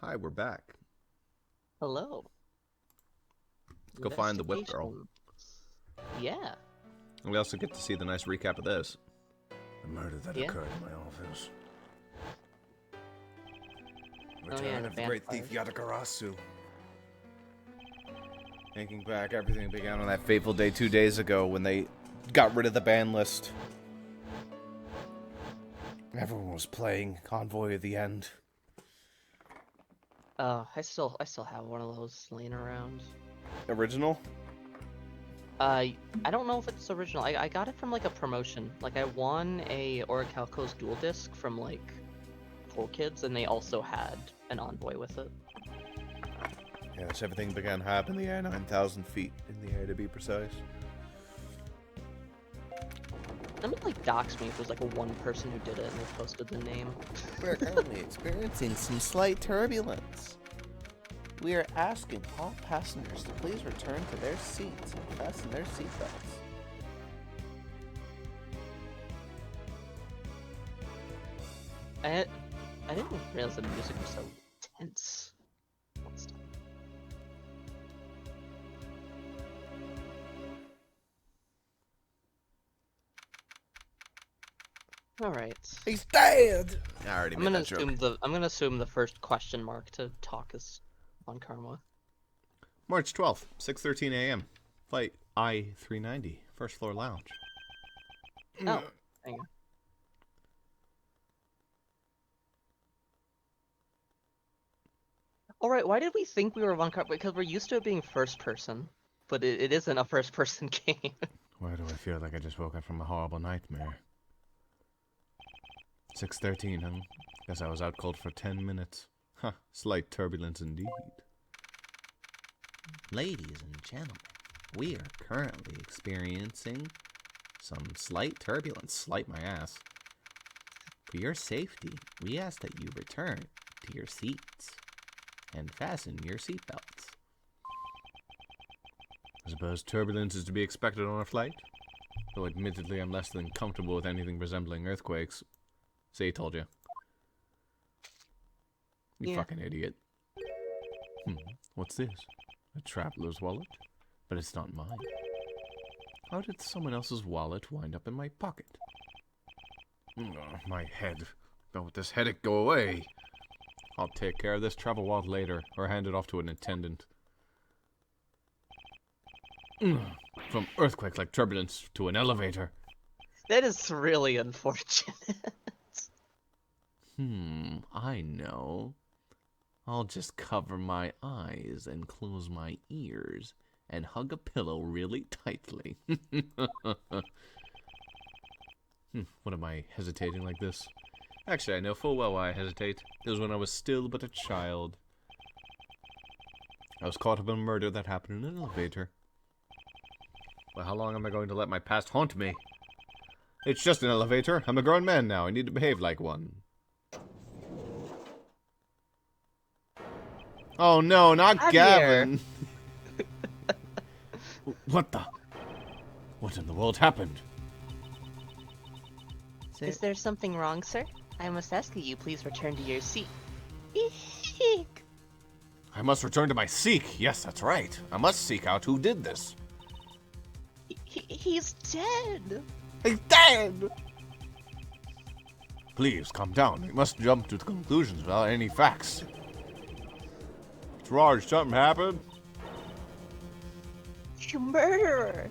Hi, we're back. Hello. Let's go find the whip girl. Yeah. And we also get to see the nice recap of this. The murder that occurred in my office. Return of the great thief Yatagarasu. Taking back everything that began on that fateful day 2 days ago when they got rid of the ban list. Everyone was playing Convoy of the End. I still have one of those laying around. Original? I don't know if it's original. I got it from like a promotion. Like I won a Orichalco's dual disc from like Cool Kids, and they also had an Envoy with it. Yes, everything began high up in the air, 9,000 feet in the air to be precise. Somebody like dox me if there's like a one person who did it and they posted the name. We're currently experiencing some slight turbulence. We are asking all passengers to please return to their seats and fasten their seatbelts. I didn't realize the music was so tense. All right. He's dead. I already I'm made gonna that joke. assume the first question mark to talk is on Karma. March 12th, 6:13 a.m. Flight I-390, first floor lounge. Oh, hang on. All right. Why did we think we were on Karma? Because we're used to it being first person, but it isn't a first person game. Why do I feel like I just woke up from a horrible nightmare? 6:13, huh? Guess I was out cold for 10 minutes. Huh, slight turbulence indeed. Ladies and gentlemen, we are currently experiencing some slight turbulence. Slight my ass. For your safety, we ask that you return to your seats and fasten your seatbelts. I suppose turbulence is to be expected on a flight. Though admittedly I'm less than comfortable with anything resembling earthquakes. See, told you. You fucking idiot. What's this? A traveler's wallet? But it's not mine. How did someone else's wallet wind up in my pocket? Oh, my head. Don't let this headache go away. I'll take care of this travel wallet later, or hand it off to an attendant. From earthquake like turbulence to an elevator. That is really unfortunate. I know. I'll just cover my eyes and close my ears and hug a pillow really tightly. What am I hesitating like this? Actually, I know full well why I hesitate. It was when I was still but a child. I was caught up in a murder that happened in an elevator. Well, how long am I going to let my past haunt me? It's just an elevator. I'm a grown man now. I need to behave like one. Oh no, not Gavin! What the? What in the world happened? Is there something wrong, sir? I must ask you, please return to your seat. I must return to my seek. Yes, that's right. I must seek out who did this. He's dead. He's dead! Please, calm down. You must jump to conclusions without any facts. Raj, something happened? You murderer!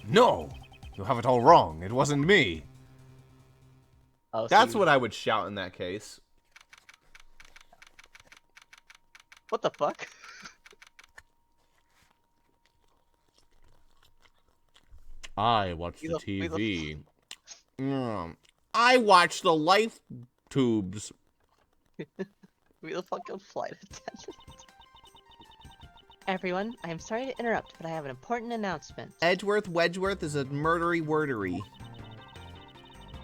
No! You have it all wrong. It wasn't me. Oh, That's what I would shout in that case. What the fuck? I watch the TV. I watch the life tubes. We the fucking flight attendant. Everyone, I am sorry to interrupt, but I have an important announcement. Edgeworth Wedgeworth is a murdery wordery.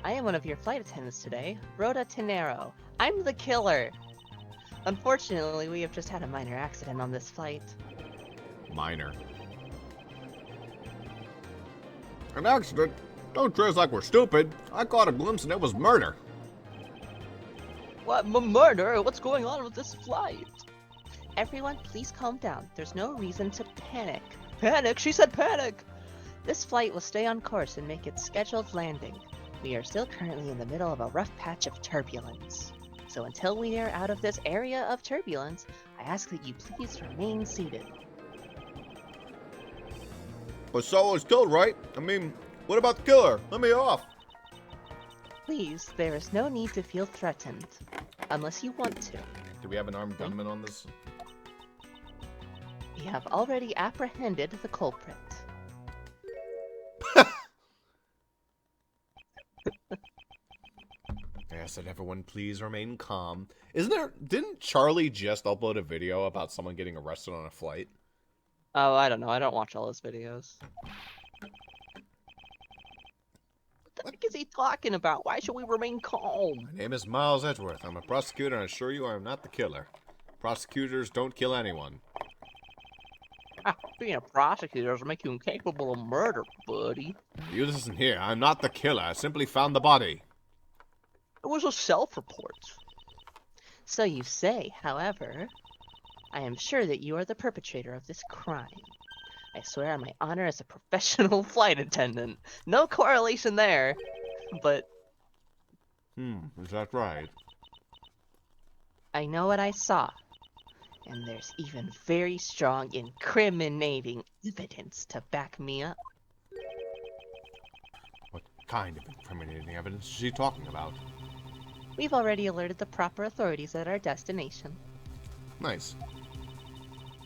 I am one of your flight attendants today, Rhoda Tenero. I'm the killer. Unfortunately, we have just had a minor accident on this flight. Minor. An accident? Don't treat us like we're stupid. I caught a glimpse and it was murder. What? Murder? What's going on with this flight? Everyone, please calm down. There's no reason to panic. Panic? She said panic! This flight will stay on course and make its scheduled landing. We are still currently in the middle of a rough patch of turbulence. So until we are out of this area of turbulence, I ask that you please remain seated. But Saul was killed, right? I mean, what about the killer? Let me off. Please, there is no need to feel threatened. Unless you want to. Do we have an armed gunman on this? We have already apprehended the culprit. I ask that everyone please remain calm. Didn't Charlie just upload a video about someone getting arrested on a flight? Oh, I don't know. I don't watch all his videos. What the heck is he talking about? Why should we remain calm? My name is Miles Edgeworth. I'm a prosecutor and I assure you I am not the killer. Prosecutors don't kill anyone. Being a prosecutor doesn't make you incapable of murder, buddy. You listen here. I'm not the killer. I simply found the body. It was a self-report. So you say, however. I am sure that you are the perpetrator of this crime. I swear on my honor as a professional flight attendant. No correlation there, but... Is that right? I know what I saw. And there's even very strong incriminating evidence to back me up. What kind of incriminating evidence is she talking about? We've already alerted the proper authorities at our destination. Nice.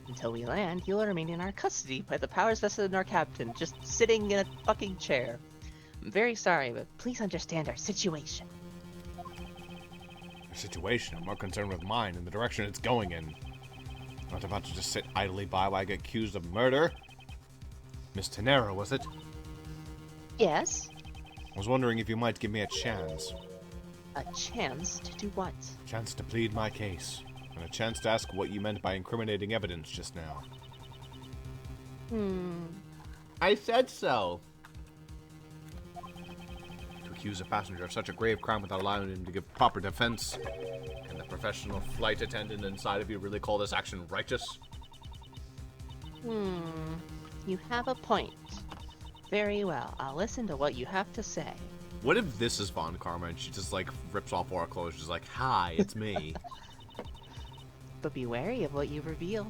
Until we land, you'll remain in our custody by the powers vested in our captain, just sitting in a fucking chair. I'm very sorry, but please understand our situation. Your situation? I'm more concerned with mine and the direction it's going in. I'm not about to just sit idly by while I get accused of murder. Miss Tenera, was it? Yes? I was wondering if you might give me a chance. A chance to do what? A chance to plead my case. And a chance to ask what you meant by incriminating evidence just now. I said so. To accuse a passenger of such a grave crime without allowing him to give proper defense. Can the professional flight attendant inside of you really call this action righteous? You have a point. Very well, I'll listen to what you have to say. What if this is Von Karma and she just like rips off all her clothes? She's like, "Hi, it's me." But be wary of what you reveal.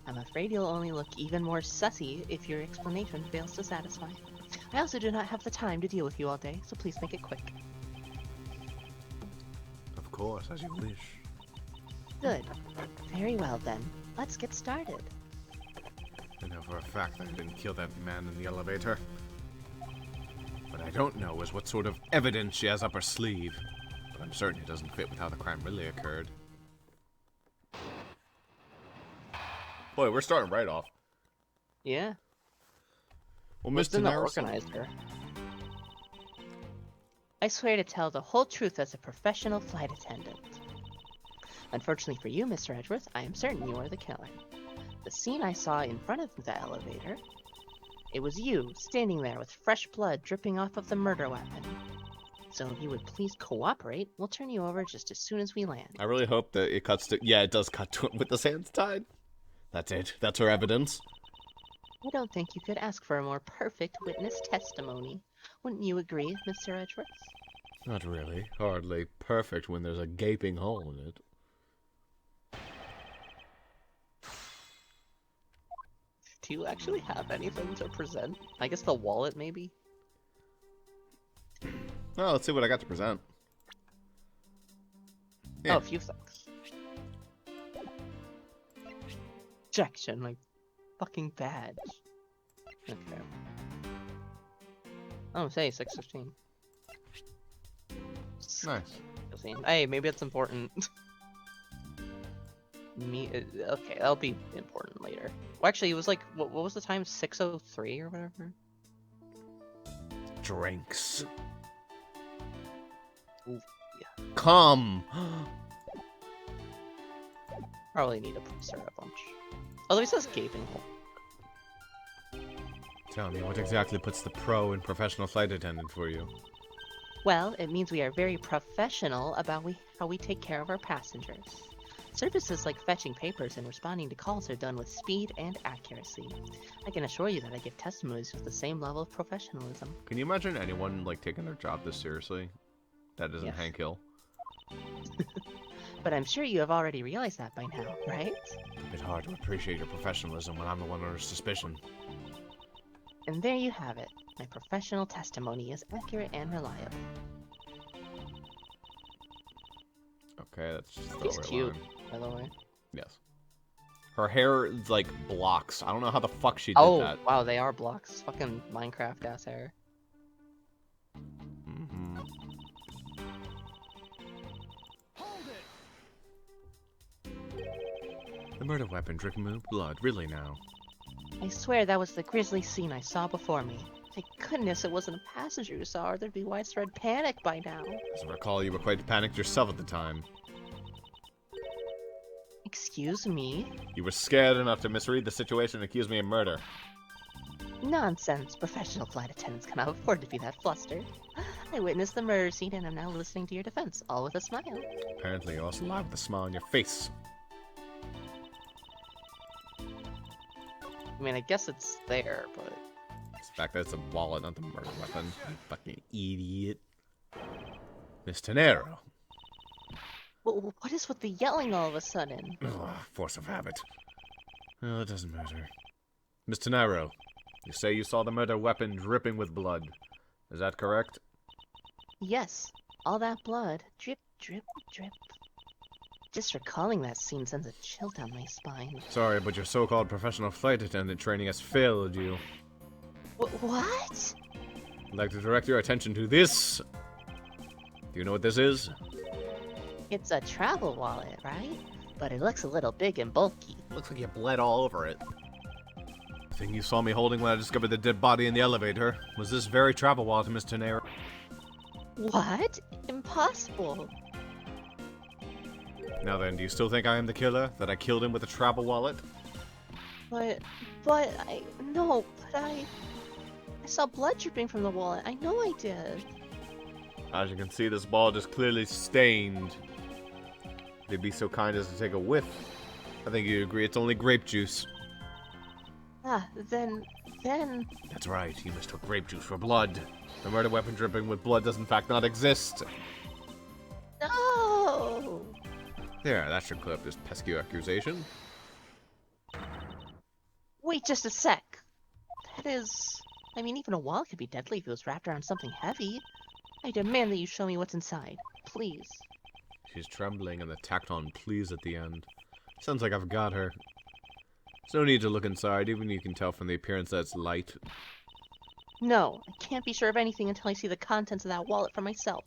I'm afraid you'll only look even more sussy if your explanation fails to satisfy. I also do not have the time to deal with you all day, so please make it quick. Of course, as you wish. Good. Very well then. Let's get started. I know for a fact that I didn't kill that man in the elevator. What I don't know is what sort of evidence she has up her sleeve. But I'm certain it doesn't fit with how the crime really occurred. Boy, we're starting right off. Yeah. Well, What's Mr. in the Narrison, organizer? I swear to tell the whole truth as a professional flight attendant. Unfortunately for you, Mr. Edgeworth, I am certain you are the killer. The scene I saw in front of the elevator, it was you, standing there with fresh blood dripping off of the murder weapon. So if you would please cooperate, we'll turn you over just as soon as we land. I really hope that it cuts to... Yeah, it does cut to it with his hands tied. That's it. That's her evidence. I don't think you could ask for a more perfect witness testimony. Wouldn't you agree, Mr. Edgeworth? Not really. Hardly perfect when there's a gaping hole in it. Do you actually have anything to present? I guess the wallet, maybe? Well, let's see what I got to present. Yeah. Oh, a few things. Ejection, like, fucking badge. Okay. Oh, say 6:15. Nice. Hey, maybe it's important. Okay, that'll be important later. Well, actually, it was like, what was the time? 6:03 or whatever? Drinks. Ooh, yeah. Come. Probably need to stir a bunch. Although it says gaping hole. Tell me, what exactly puts the pro in professional flight attendant for you? Well, it means we are very professional about how we take care of our passengers. Services like fetching papers and responding to calls are done with speed and accuracy. I can assure you that I give testimonies with the same level of professionalism. Can you imagine anyone, like, taking their job this seriously? That isn't Yes. Hank Hill. But I'm sure you have already realized that by now, right? A bit hard to appreciate your professionalism when I'm the one under suspicion. And there you have it. My professional testimony is accurate and reliable. Okay, that's just a She's throwaway cute, line. by the way. Yes. Her hair is like blocks. I don't know how the fuck she did Oh, that. wow, they are blocks. Fucking Minecraft-ass hair. Mm-hmm. The murder weapon dripping with blood, really now? I swear that was the grisly scene I saw before me. Thank goodness it wasn't a passenger who saw her. There'd be widespread panic by now. As I recall, you were quite panicked yourself at the time. Excuse me? You were scared enough to misread the situation and accuse me of murder. Nonsense. Professional flight attendants cannot afford to be that flustered. I witnessed the murder scene and am now listening to your defense, all with a smile. Apparently, you also lie with a smile on your face. I mean, I guess it's there, but... It's the fact that it's a wallet, not the murder weapon. You fucking idiot. Miss Tenero. What is with the yelling all of a sudden? Ugh, force of habit. Well, it doesn't matter. Miss Tenero, you say you saw the murder weapon dripping with blood. Is that correct? Yes, all that blood. Drip, drip, drip. Just recalling that scene sends a chill down my spine. Sorry, but your so-called professional flight attendant training has failed you. What? I'd like to direct your attention to this. Do you know what this is? It's a travel wallet, right? But it looks a little big and bulky. Looks like you bled all over it. The thing you saw me holding when I discovered the dead body in the elevator was this very travel wallet, Miss Tenero. What? Impossible. Now then, do you still think I am the killer? That I killed him with a travel wallet? I saw blood dripping from the wallet. I know I did. As you can see, this wallet is clearly stained. If you'd be so kind as to take a whiff. I think you agree it's only grape juice. Then... That's right, you mistook grape juice for blood. The murder weapon dripping with blood does in fact not exist. No! There, that should clear up this pesky accusation. Wait just a sec. That is... I mean, even a wallet could be deadly if it was wrapped around something heavy. I demand that you show me what's inside. Please. She's trembling and the tacked on please at the end. Sounds like I've got her. There's no need to look inside, even you can tell from the appearance that it's light. No, I can't be sure of anything until I see the contents of that wallet for myself.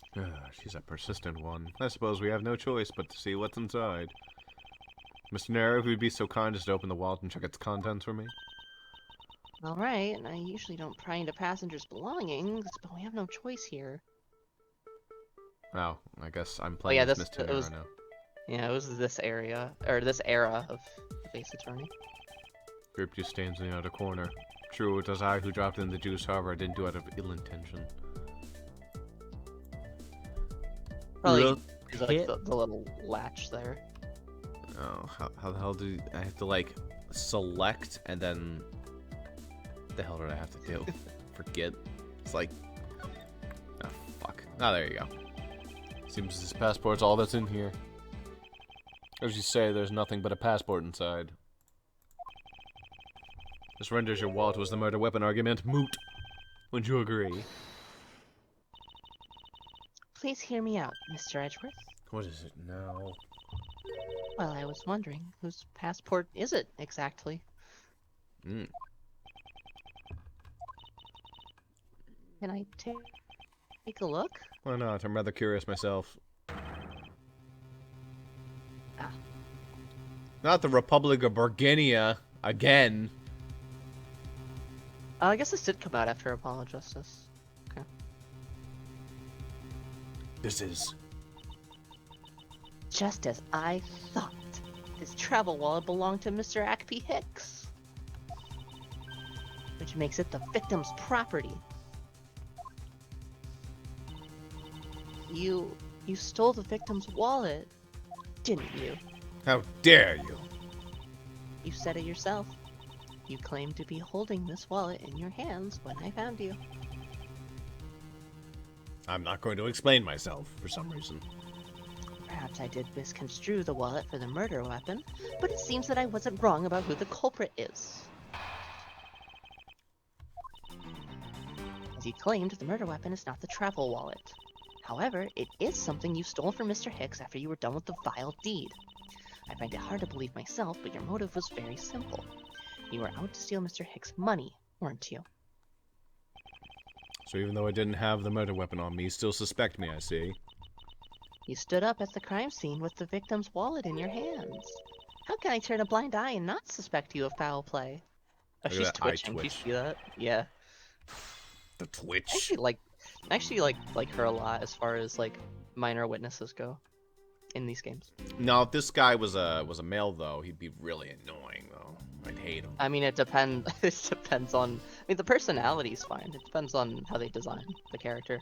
She's a persistent one. I suppose we have no choice but to see what's inside. Mr. Nero, if you'd be so kind as to open the wallet and check its contents for me. Alright, I usually don't pry into passengers' belongings, but we have no choice here. Oh, I guess I'm playing yeah, as this- Mr. it was- Nero now. Yeah, it was this area, or this era of Ace Attorney. Grape juice stains in the outer corner. True, it was I who dropped in the juice, however, I didn't do it out of ill intention. Probably Look there's like it. the little latch there. Oh, how the hell do I have to, like, select and then... What the hell did I have to do? Forget. It's like... Oh, fuck. Oh, there you go. Seems this passport's all that's in here. As you say, there's nothing but a passport inside. This renders your wallet was the murder weapon argument moot. Wouldn't you agree? Please hear me out, Mr. Edgeworth. What is it now? Well, I was wondering, whose passport is it exactly? Hmm. Can I take a look? Why not? I'm rather curious myself. Ah. Not the Republic of Burgunia again. I guess this did come out after Apollo Justice. Okay. This is... Just as I thought. This travel wallet belonged to Mr. Ackpy Hicks. Which makes it the victim's property. You stole the victim's wallet, didn't you? How dare you? You said it yourself. You claimed to be holding this wallet in your hands when I found you. I'm not going to explain myself, for some reason. Perhaps I did misconstrue the wallet for the murder weapon, but it seems that I wasn't wrong about who the culprit is. As you claimed, the murder weapon is not the travel wallet. However, it is something you stole from Mr. Hicks after you were done with the vile deed. I find it hard to believe myself, but your motive was very simple. You were out to steal Mr. Hicks' money, weren't you? So even though I didn't have the murder weapon on me, you still suspect me, I see. You stood up at the crime scene with the victim's wallet in your hands. How can I turn a blind eye and not suspect you of foul play? Oh, Look at she's that eye twitching. Do you twitch. see that? Yeah. The twitch. I actually like her a lot as far as like minor witnesses go in these games. Now, if this guy was a male, though, he'd be really annoying, though. I'd hate him. I mean, it depends. It depends on. I mean, the personality's fine. It depends on how they design the character.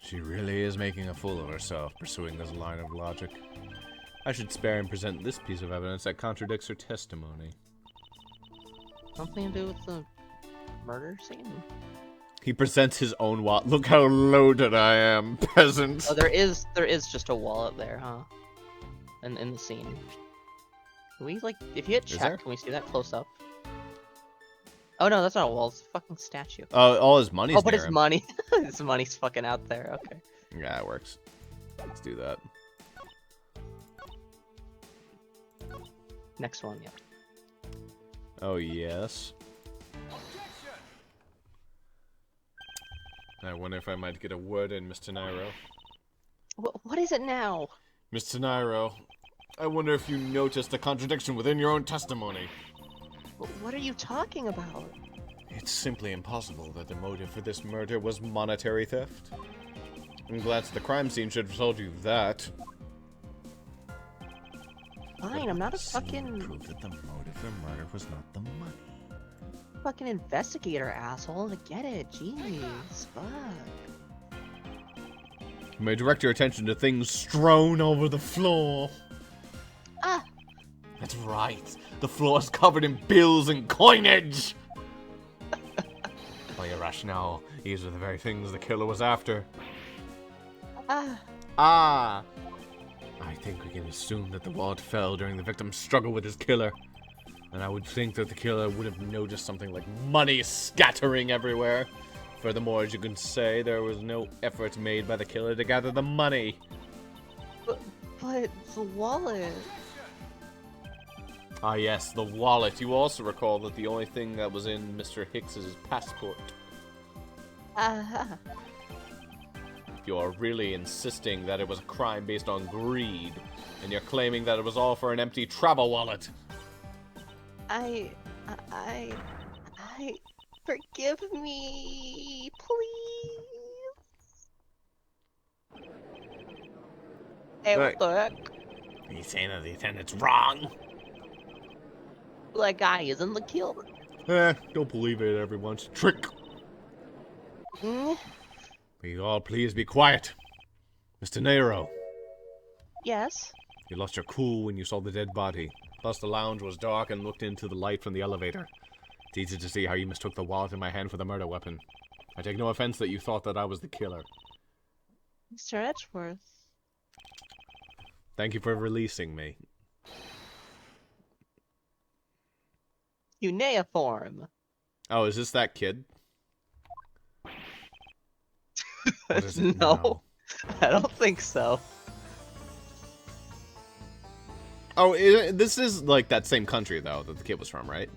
She really is making a fool of herself, pursuing this line of logic. I should spare and present this piece of evidence that contradicts her testimony. Something to do with the murder scene? He presents his own wallet. Look how loaded I am, peasant! Oh, there is just a wallet there, huh? In the scene. Can we like, if you hit Is there? check, can we see that close up? Oh no, that's not a wall. It's a fucking statue. All his money's Oh, but near his him. money, his money's fucking out there. Okay. Yeah, it works. Let's do that. Next one, yeah. Oh, yes. I wonder if I might get a word in, Mr. Nairo. What is it now? Mr. Nairo, I wonder if you noticed the contradiction within your own testimony. What are you talking about? It's simply impossible that the motive for this murder was monetary theft. I'm glad the crime scene should have told you that. Fine, I'm not a Scene fucking proved that the motive for murder was not the money. fucking investigator, asshole. I get it. Jeez, fuck. You may direct your attention to things strewn over the floor. Ah, That's right. The floor is covered in bills and coinage. By your rationale, these are the very things the killer was after. ah. Ah! I think we can assume that the wallet fell during the victim's struggle with his killer. And I would think that the killer would have noticed something like money scattering everywhere. Furthermore, as you can say, there was no effort made by the killer to gather the money. But the wallet. Ah yes, the wallet. You also recall that the only thing that was in Mr. Hicks's passport. Ah. You're really insisting that it was a crime based on greed, and you're claiming that it was all for an empty travel wallet. I forgive me, please. Hey, Right. what the heck? Are you saying that the attendant's wrong? That guy isn't the killer. Don't believe it, everyone. It's a trick. Mm, Will you all please be quiet? Mr. Nero, yes. you lost your cool when you saw the dead body. Plus, the lounge was dark and looked into the light from the elevator. It's easy to see how you mistook the wallet in my hand for the murder weapon. I take no offense that you thought that I was the killer. Mr. Edgeworth. Thank you for releasing me. Cuneiform. Oh, is this that kid? What is it No, now? I don't think so. Oh, this is like that same country, though, that the kid was from, right?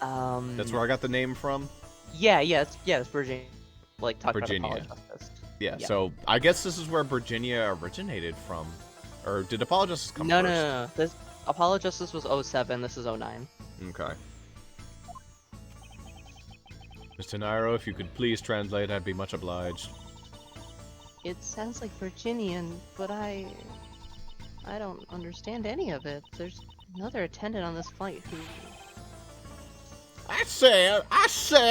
That's where I got the name from? Yeah, it's Virginia. Like, talk Virginia. about Apollo Justice. Yeah, Yeah. so I guess this is where Virginia originated from. Or did Apollo Justice come No, first? no. This Apollo Justice was 07, this is 09. Okay. Mr. Nairo, if you could please translate, I'd be much obliged. It sounds like Virginian, but I don't understand any of it. There's Another attendant on this flight who... I said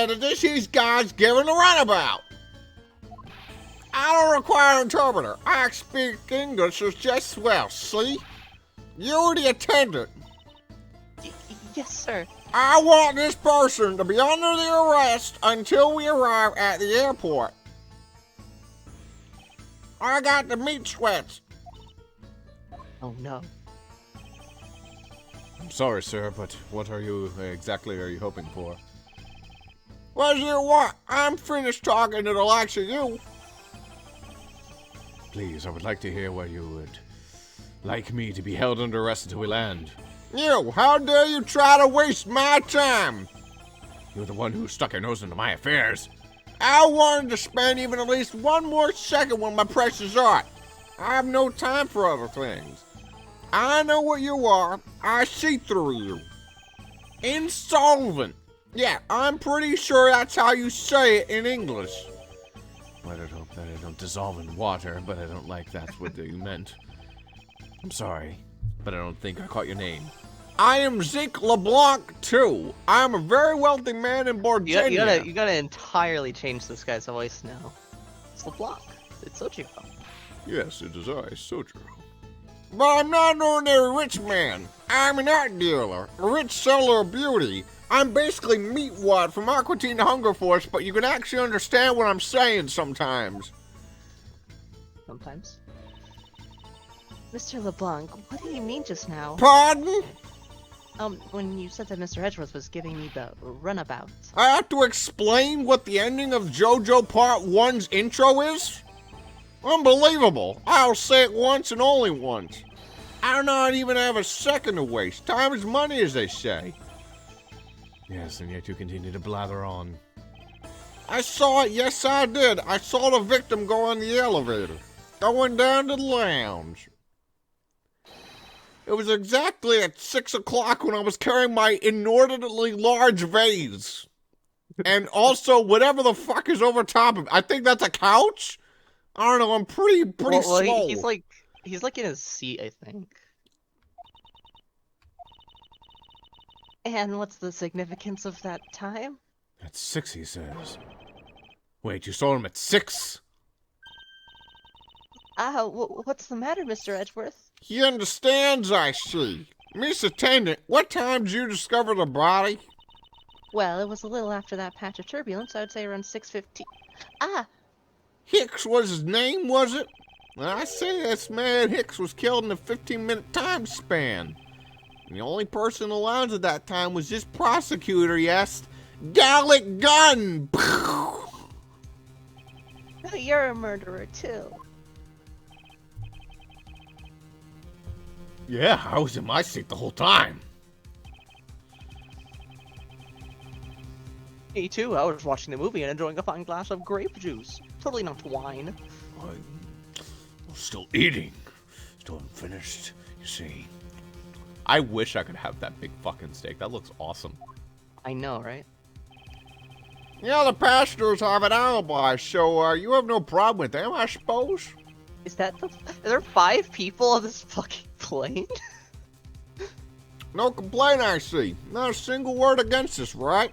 that this here guy's giving a runabout. I don't require an interpreter. I speak English just well, see? You're the attendant. Yes, sir. I want this person to be under the arrest until we arrive at the airport. I got the meat sweats. Oh, no. I'm sorry, sir, but what are you hoping for? What do you want? I'm finished talking to the likes of you. Please, I would like to hear where you would like me to be held under arrest until we land. You, how dare you try to waste my time? You're the one who stuck your nose into my affairs. I wanted to spend even at least one more second with my precious art. I have no time for other things. I know what you are. I see through you. Insolvent. Yeah, I'm pretty sure that's how you say it in English. Well, I'd hope that I don't dissolve in water, but I don't like that's what you meant. I'm sorry, but I don't think I caught your name. I am Zeke LeBlanc, too. I'm a very wealthy man in Virginia. You gotta entirely change this guy's voice now. It's LeBlanc. It's Sojiro. Yes, it is I, Sojiro. But I'm not an ordinary rich man. I'm an art dealer, a rich seller of beauty. I'm basically Meatwad from Aqua Teen Hunger Force, but you can actually understand what I'm saying sometimes. Sometimes. Mr. LeBlanc, what do you mean just now? Pardon? When you said that Mr. Edgeworth was giving me the runabout. I have to explain what the ending of JoJo Part 1's intro is? Unbelievable. I'll say it once and only once. I do not even have a second to waste. Time is money, as they say. Yes, and yet you continue to blather on. I saw it, yes I did. I saw the victim go on the elevator, going down to the lounge. It was exactly at 6 o'clock when I was carrying my inordinately large vase. And also, whatever the fuck is over top of it. I think that's a couch? I don't know, I'm pretty slow. He's like in his seat, I think. And what's the significance of that time? At 6, he says. Wait, you saw him at 6? What's the matter, Mr. Edgeworth? He understands, I see. Miss Attendant, what time did you discover the body? Well, it was a little after that patch of turbulence. I would say around 6:15. Ah! Hicks was his name, was it? I say this man Hicks was killed in a 15-minute time span. And the only person allowed at that time was this prosecutor, yes. Gallic Gun! You're a murderer, too. Yeah, I was in my seat the whole time. Me too. I was watching the movie and enjoying a fine glass of grape juice. Totally not wine. I'm still eating. Still unfinished, you see. I wish I could have that big fucking steak. That looks awesome. I know, right? Yeah, the pastors have an alibi, so you have no problem with them, I suppose? Is that the... Are there 5 people on this fucking plane? No complaint, I see. Not a single word against us, right?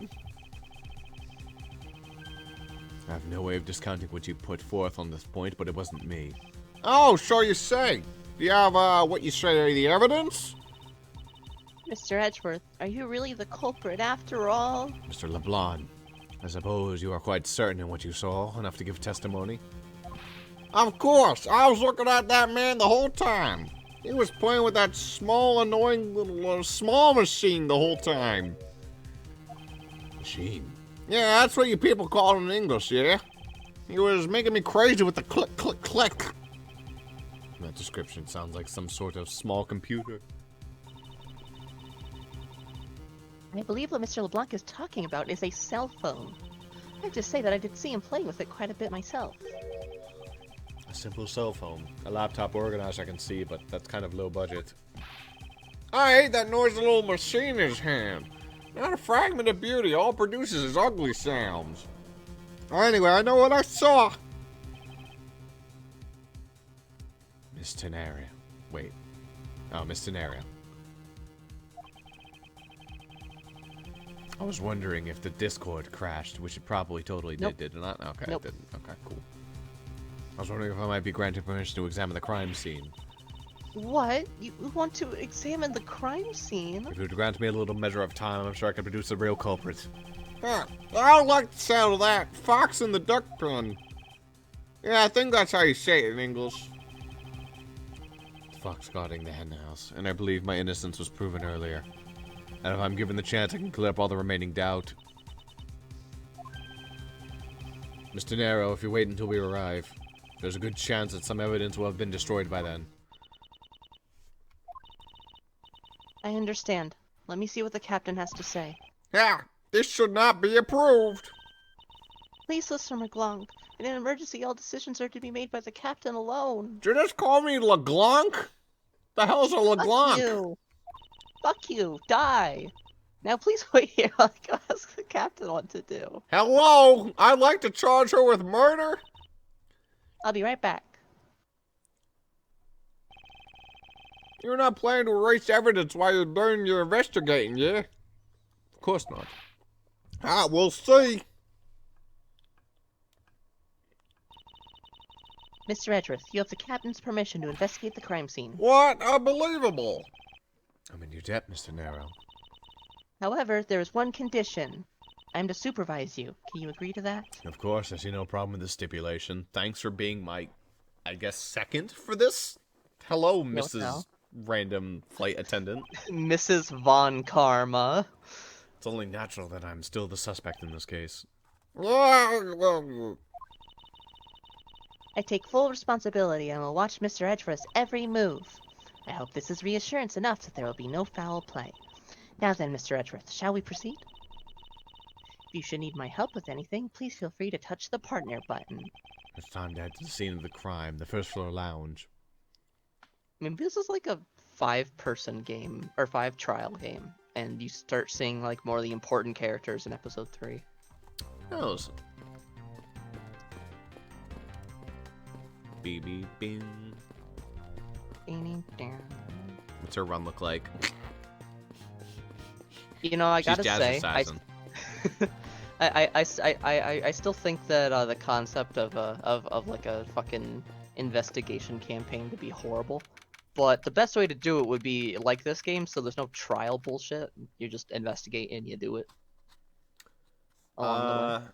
I have no way of discounting what you put forth on this point, but it wasn't me. Oh, so you say. Do you have, what you say, the evidence? Mr. Edgeworth, are you really the culprit after all? Mr. LeBlanc, I suppose you are quite certain in what you saw, enough to give testimony? Of course. I was looking at that man the whole time. He was playing with that small, annoying little small machine the whole time. Machine? Yeah, that's what you people call it in English, yeah? He was making me crazy with the click, click, click. That description sounds like some sort of small computer. I believe what Mr. LeBlanc is talking about is a cell phone. I have to say that I did see him playing with it quite a bit myself. A simple cell phone. A laptop organizer I can see, but that's kind of low budget. I hate that noisy little machine in his hand. Not a fragment of beauty, all it produces is ugly sounds. Anyway, I know what I saw. Miss Tenaria. Wait. Oh, Miss Tenaria. I was wondering if the Discord crashed, which it probably totally Nope. did it not? Okay, Nope. it didn't. Okay, cool. I was wondering if I might be granted permission to examine the crime scene. What? You want to examine the crime scene? If you would grant me a little measure of time, I'm sure I could produce the real culprit. Yeah, I like the sound of that. Fox in the duck pen. Yeah, I think that's how you say it in English. Fox guarding the hen house, and I believe my innocence was proven earlier. And if I'm given the chance, I can clear up all the remaining doubt. Mr. Nero, if you wait until we arrive, there's a good chance that some evidence will have been destroyed by then. I understand. Let me see what the captain has to say. Yeah, this should not be approved. Please, Mr. McGlunk. In an emergency, all decisions are to be made by the captain alone. Did you just call me LeGlonk? The hell's a Fuck LeGlonk? you! Fuck you! Die! Now please wait here while I go ask the captain what to do. Hello? I'd like to charge her with murder? I'll be right back. You're not planning to erase evidence while you're doing your investigating, yeah? Of course not. Ah, we'll see. Mr. Edgeworth, you have the captain's permission to investigate the crime scene. What? Unbelievable. I'm in your debt, Mr. Nero. However, there is one condition. I am to supervise you. Can you agree to that? Of course, I see no problem with this stipulation. Thanks for being my, I guess, second for this. Hello, No, Mrs. no. Random Flight Attendant. Mrs. Von Karma. It's only natural that I'm still the suspect in this case. Well, I take full responsibility and will watch Mr. Edgeworth's every move. I hope this is reassurance enough that there will be no foul play. Now then, Mr. Edgeworth, shall we proceed? If you should need my help with anything, please feel free to touch the partner button. It's time to head to the scene of the crime, the first floor lounge. Maybe this is like a 5-person game, or 5-trial game, and you start seeing like more of the important characters in episode 3. Oh, BB Bing. What's her run look like? You know, I She's gotta say, jazzercising. I still think that the concept of like a fucking investigation campaign would be horrible. But the best way to do it would be like this game, so there's no trial bullshit. You just investigate and you do it. Along the way.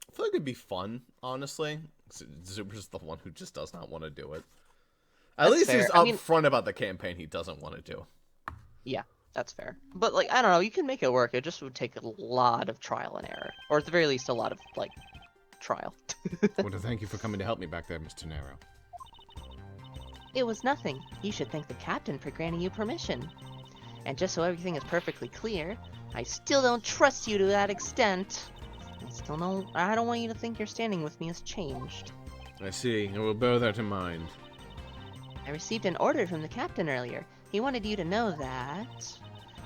I feel like it'd be fun, honestly. Zuber's the one who just does not want to do it. At That's least fair. he's I mean- upfront about the campaign he doesn't want to do. Yeah, that's fair. But like, I don't know, you can make it work. It just would take a lot of trial and error, or at the very least, a lot of like trial. Well, to thank you for coming to help me back there, Mr. Nero. It was nothing. You should thank the captain for granting you permission. And just so everything is perfectly clear, I still don't trust you to that extent. I don't want you to think your standing with me has changed. I see. I will bear that in mind. I received an order from the captain earlier. He wanted you to know that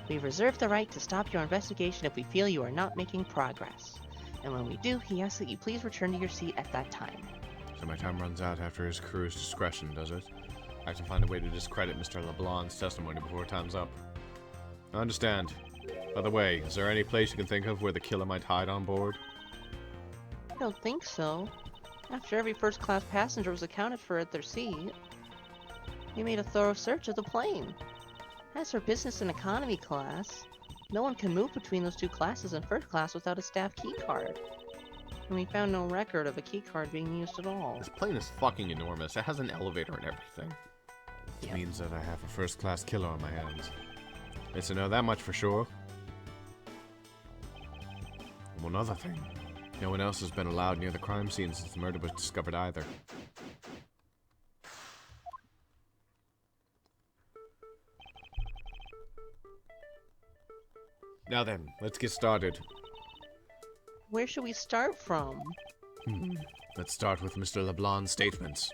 we reserve the right to stop your investigation if we feel you are not making progress. And when we do, he asks that you please return to your seat at that time. So my time runs out after his crew's discretion, does it? I have to find a way to discredit Mr. LeBlanc's testimony before time's up. I understand. By the way, is there any place you can think of where the killer might hide on board? I don't think so. After every first-class passenger was accounted for at their seat, we made a thorough search of the plane. As for business and economy class, no one can move between those two classes in first class without a staff key card. And we found no record of a key card being used at all. This plane is fucking enormous. It has an elevator and everything. It Yep. means that I have a first-class killer on my hands. It's to know that much for sure. And one other thing. No one else has been allowed near the crime scene since the murder was discovered either. Now then, let's get started. Where should we start from? Let's start with Mr. LeBlanc's statements.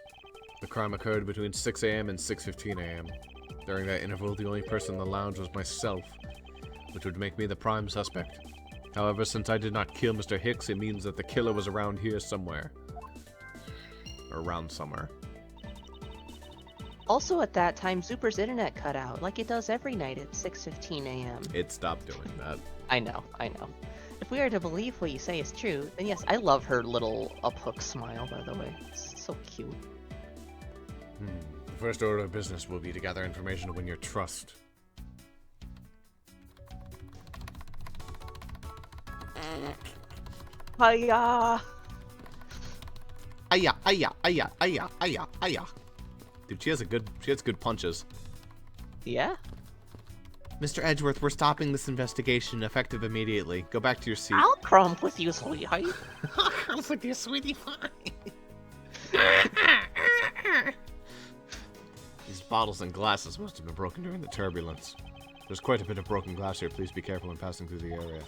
The crime occurred between 6 a.m. and 6:15 a.m. During that interval, the only person in the lounge was myself, which would make me the prime suspect. However, since I did not kill Mr. Hicks, it means that the killer was around here somewhere. Or around somewhere. Also at that time, Zuper's internet cut out, like it does every night at 6:15 a.m. It stopped doing that. I know. If we are to believe what you say is true, then yes, I love her little uphook smile, by the way. It's so cute. The first order of business will be to gather information to win your trust. Hiya! Aya, aya, aya, aya, aya, aya. Dude, she has good punches. Yeah? Mr. Edgeworth, we're stopping this investigation effective immediately. Go back to your seat. I'll crump with you, sweetheart. I'll with your sweetie pie. These bottles and glasses must have been broken during the turbulence. There's quite a bit of broken glass here. Please be careful when passing through the area.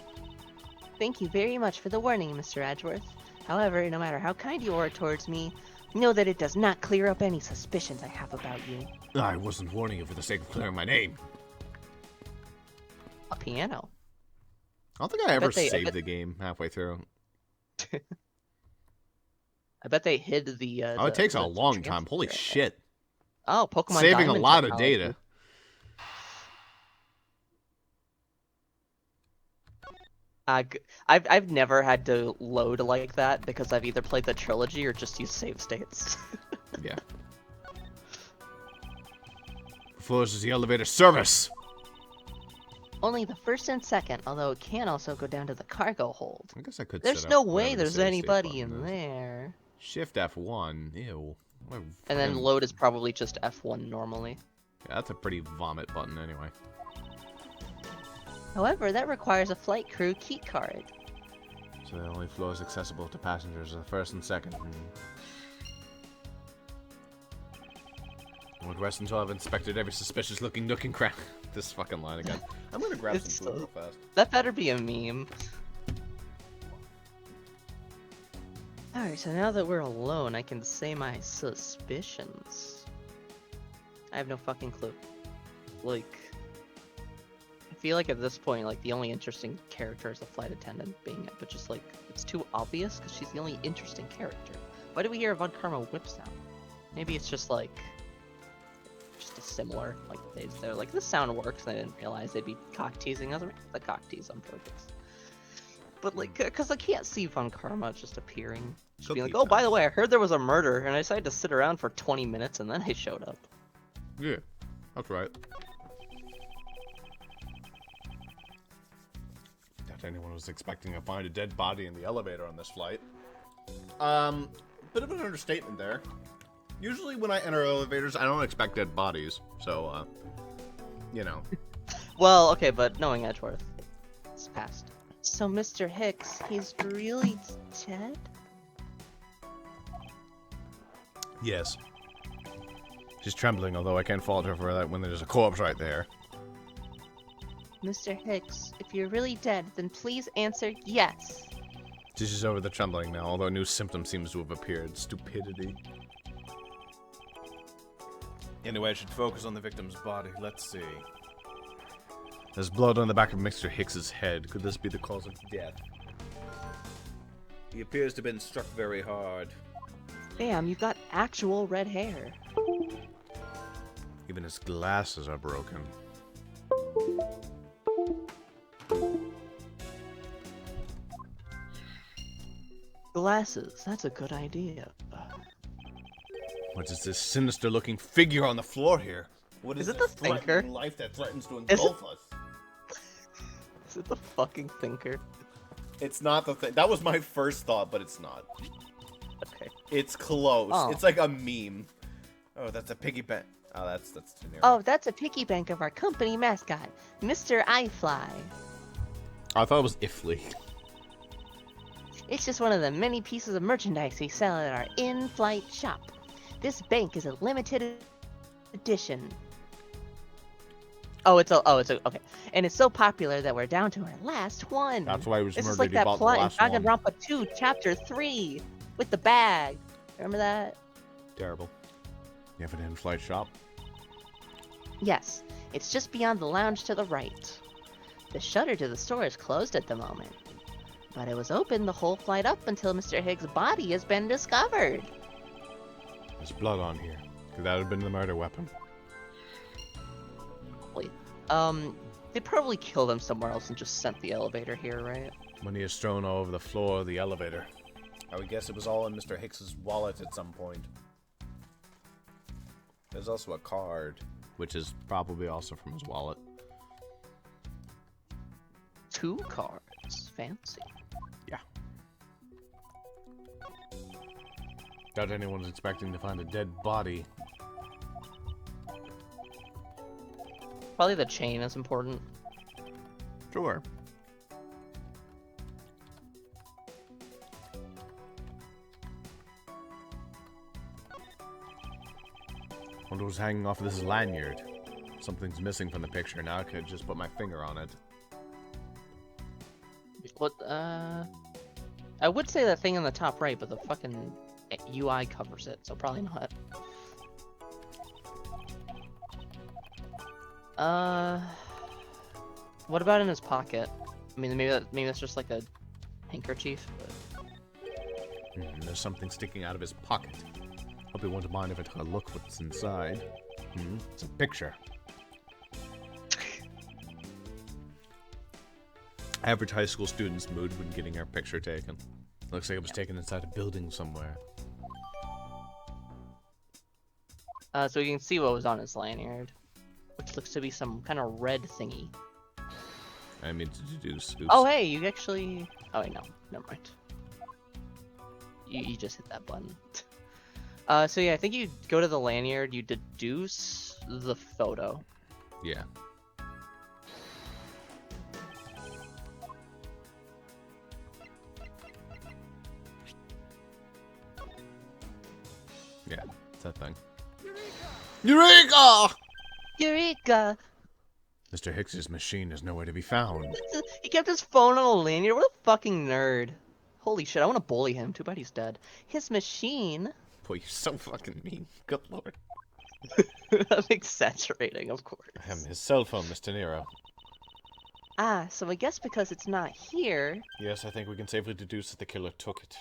Thank you very much for the warning, Mr. Edgeworth. However, no matter how kind you are towards me, know that it does not clear up any suspicions I have about you. I wasn't warning you for the sake of clearing my name. A piano. I don't think I ever bet they- saved the game halfway through. I bet they hid the. Oh, it takes a the long transfer. time. Holy shit. Oh, Pokemon Saving Diamond a lot of technology. data. I've never had to load like that because I've either played the trilogy or just used save states. Yeah. Floors is the elevator service. Only the first and second, although it can also go down to the cargo hold. I guess I could. There's set no up way whatever the there's save state anybody button in is. there. Shift F1. Ew. What a And then fucking- load is probably just F1 normally. Yeah, that's a pretty vomit button anyway. However, that requires a flight crew key card. So the only floors accessible to passengers are the first and second. I won't rest until I've inspected every suspicious-looking nook and cranny. This fucking line again. I'm gonna grab It's some food so- real fast. That better be a meme. Alright, so now that we're alone, I can say my suspicions. I have no fucking clue. Like, I feel like at this point, like, the only interesting character is the flight attendant being it, but just like, it's too obvious because she's the only interesting character. Why do we hear a Von Karma whip sound? Maybe it's just like, just a similar, like, they're like, this sound works, and I didn't realize they'd be cock teasing us. The cock tease on purpose. But like, because I can't see Von Karma just appearing. Just being like, Cookie oh, by time. the way, I heard there was a murder, and I decided to sit around for 20 minutes, and then I showed up. Yeah, that's right. Doubt anyone was expecting to find a dead body in the elevator on this flight. Bit of an understatement there. Usually when I enter elevators, I don't expect dead bodies. So, you know. Well, okay, but knowing Edgeworth, it's past. So Mr. Hicks, he's really dead? Yes. She's trembling, although I can't fault her for that when there's a corpse right there. Mr. Hicks, if you're really dead, then please answer yes. She's over the trembling now, although a new symptom seems to have appeared. Stupidity. Anyway, I should focus on the victim's body. Let's see. There's blood on the back of Mr. Hicks's head. Could this be the cause of death? He appears to have been struck very hard. Bam, you've got actual red hair. Even his glasses are broken. Glasses, that's a good idea. What is this sinister-looking figure on the floor here? What Is is it this the Thinker? threatening life that threatens to Is it- engulf us? Is it the fucking thinker? It's not the thing. That was my first thought, but it's not. Okay. It's close. Oh. It's like a meme. Oh, that's a piggy bank. Oh, that's generic. Oh, that's a piggy bank of our company mascot, Mr. iFly. I thought it was Ifly. It's just one of the many pieces of merchandise we sell at our in-flight shop. This bank is a limited edition. Okay. And it's so popular that we're down to our last one. That's why he was This murdered. is like He that bought the plot in last one. Danganronpa 2, Chapter 3, with the bag. Remember that? Terrible. You have an in-flight shop? Yes, it's just beyond the lounge to the right. The shutter to the store is closed at the moment, but it was open the whole flight up until Mr. Higgs' body has been discovered. There's blood on here. Could that have been the murder weapon? Wait. They probably killed him somewhere else and just sent the elevator here, right? Money is strewn all over the floor of the elevator. I would guess it was all in Mr. Hicks's wallet at some point. There's also a card, which is probably also from his wallet. 2 cards. Fancy. Yeah. Doubt anyone's expecting to find a dead body. Probably the chain is important. Sure. Wonder what's hanging off of this lanyard. Something's missing from the picture. Now I could just put my finger on it. What, I would say that thing in the top right, but the fucking UI covers it, so probably not. What about in his pocket? I mean, maybe that's just like a handkerchief, but... There's something sticking out of his pocket. Hope he won't mind if I took a look what's inside. It's a picture. Average high school student's mood when getting our picture taken. Looks like it was taken inside a building somewhere. So you can see what was on his lanyard, which looks to be some kind of red thingy. I mean to deduce. Oops. Oh, hey, you actually... Oh, wait, no. Never mind. You just hit that button. So yeah, I think you go to the lanyard, you deduce the photo. Yeah. Yeah, it's that thing. Eureka! Eureka! Mr. Hicks's machine is nowhere to be found. He kept his phone on a lanyard? What a fucking nerd. Holy shit, I want to bully him. Too bad he's dead. His machine... Boy, you're so fucking mean. Good lord. I'm exaggerating, of course. His cell phone, Mr. Nero. Ah, so I guess because it's not here... Yes, I think we can safely deduce that the killer took it.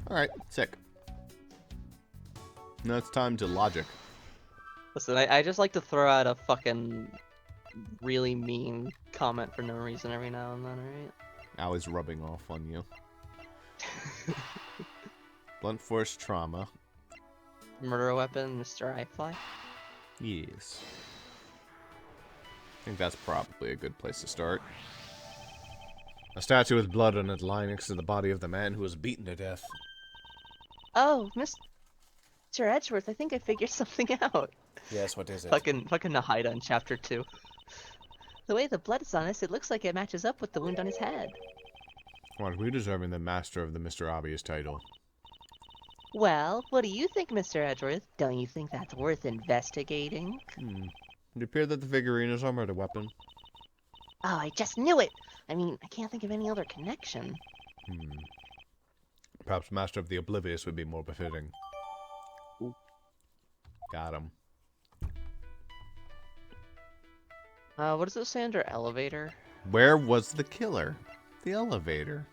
Alright, sick. Now it's time to logic. Listen, I just like to throw out a fucking really mean comment for no reason every now and then, alright? Now he's rubbing off on you. Blunt force trauma. Murder weapon, Mr. iFly? Yes. I think that's probably a good place to start. A statue with blood on it lying next to the body of the man who was beaten to death. Oh, Mr. Edgeworth, I think I figured something out. Yes, what is it? Fucking Nahida in chapter 2. The way the blood is on us, it looks like it matches up with the wound on his head. Aren't we deserving the master of the Mr. Obvious title? Well, what do you think, Mr. Edgeworth? Don't you think that's worth investigating? It appeared that the figurine is our murder weapon. Oh, I just knew it! I mean, I can't think of any other connection. Perhaps Master of the Oblivious would be more befitting. Ooh. Got him. What does it say under elevator? Where was the killer? The elevator.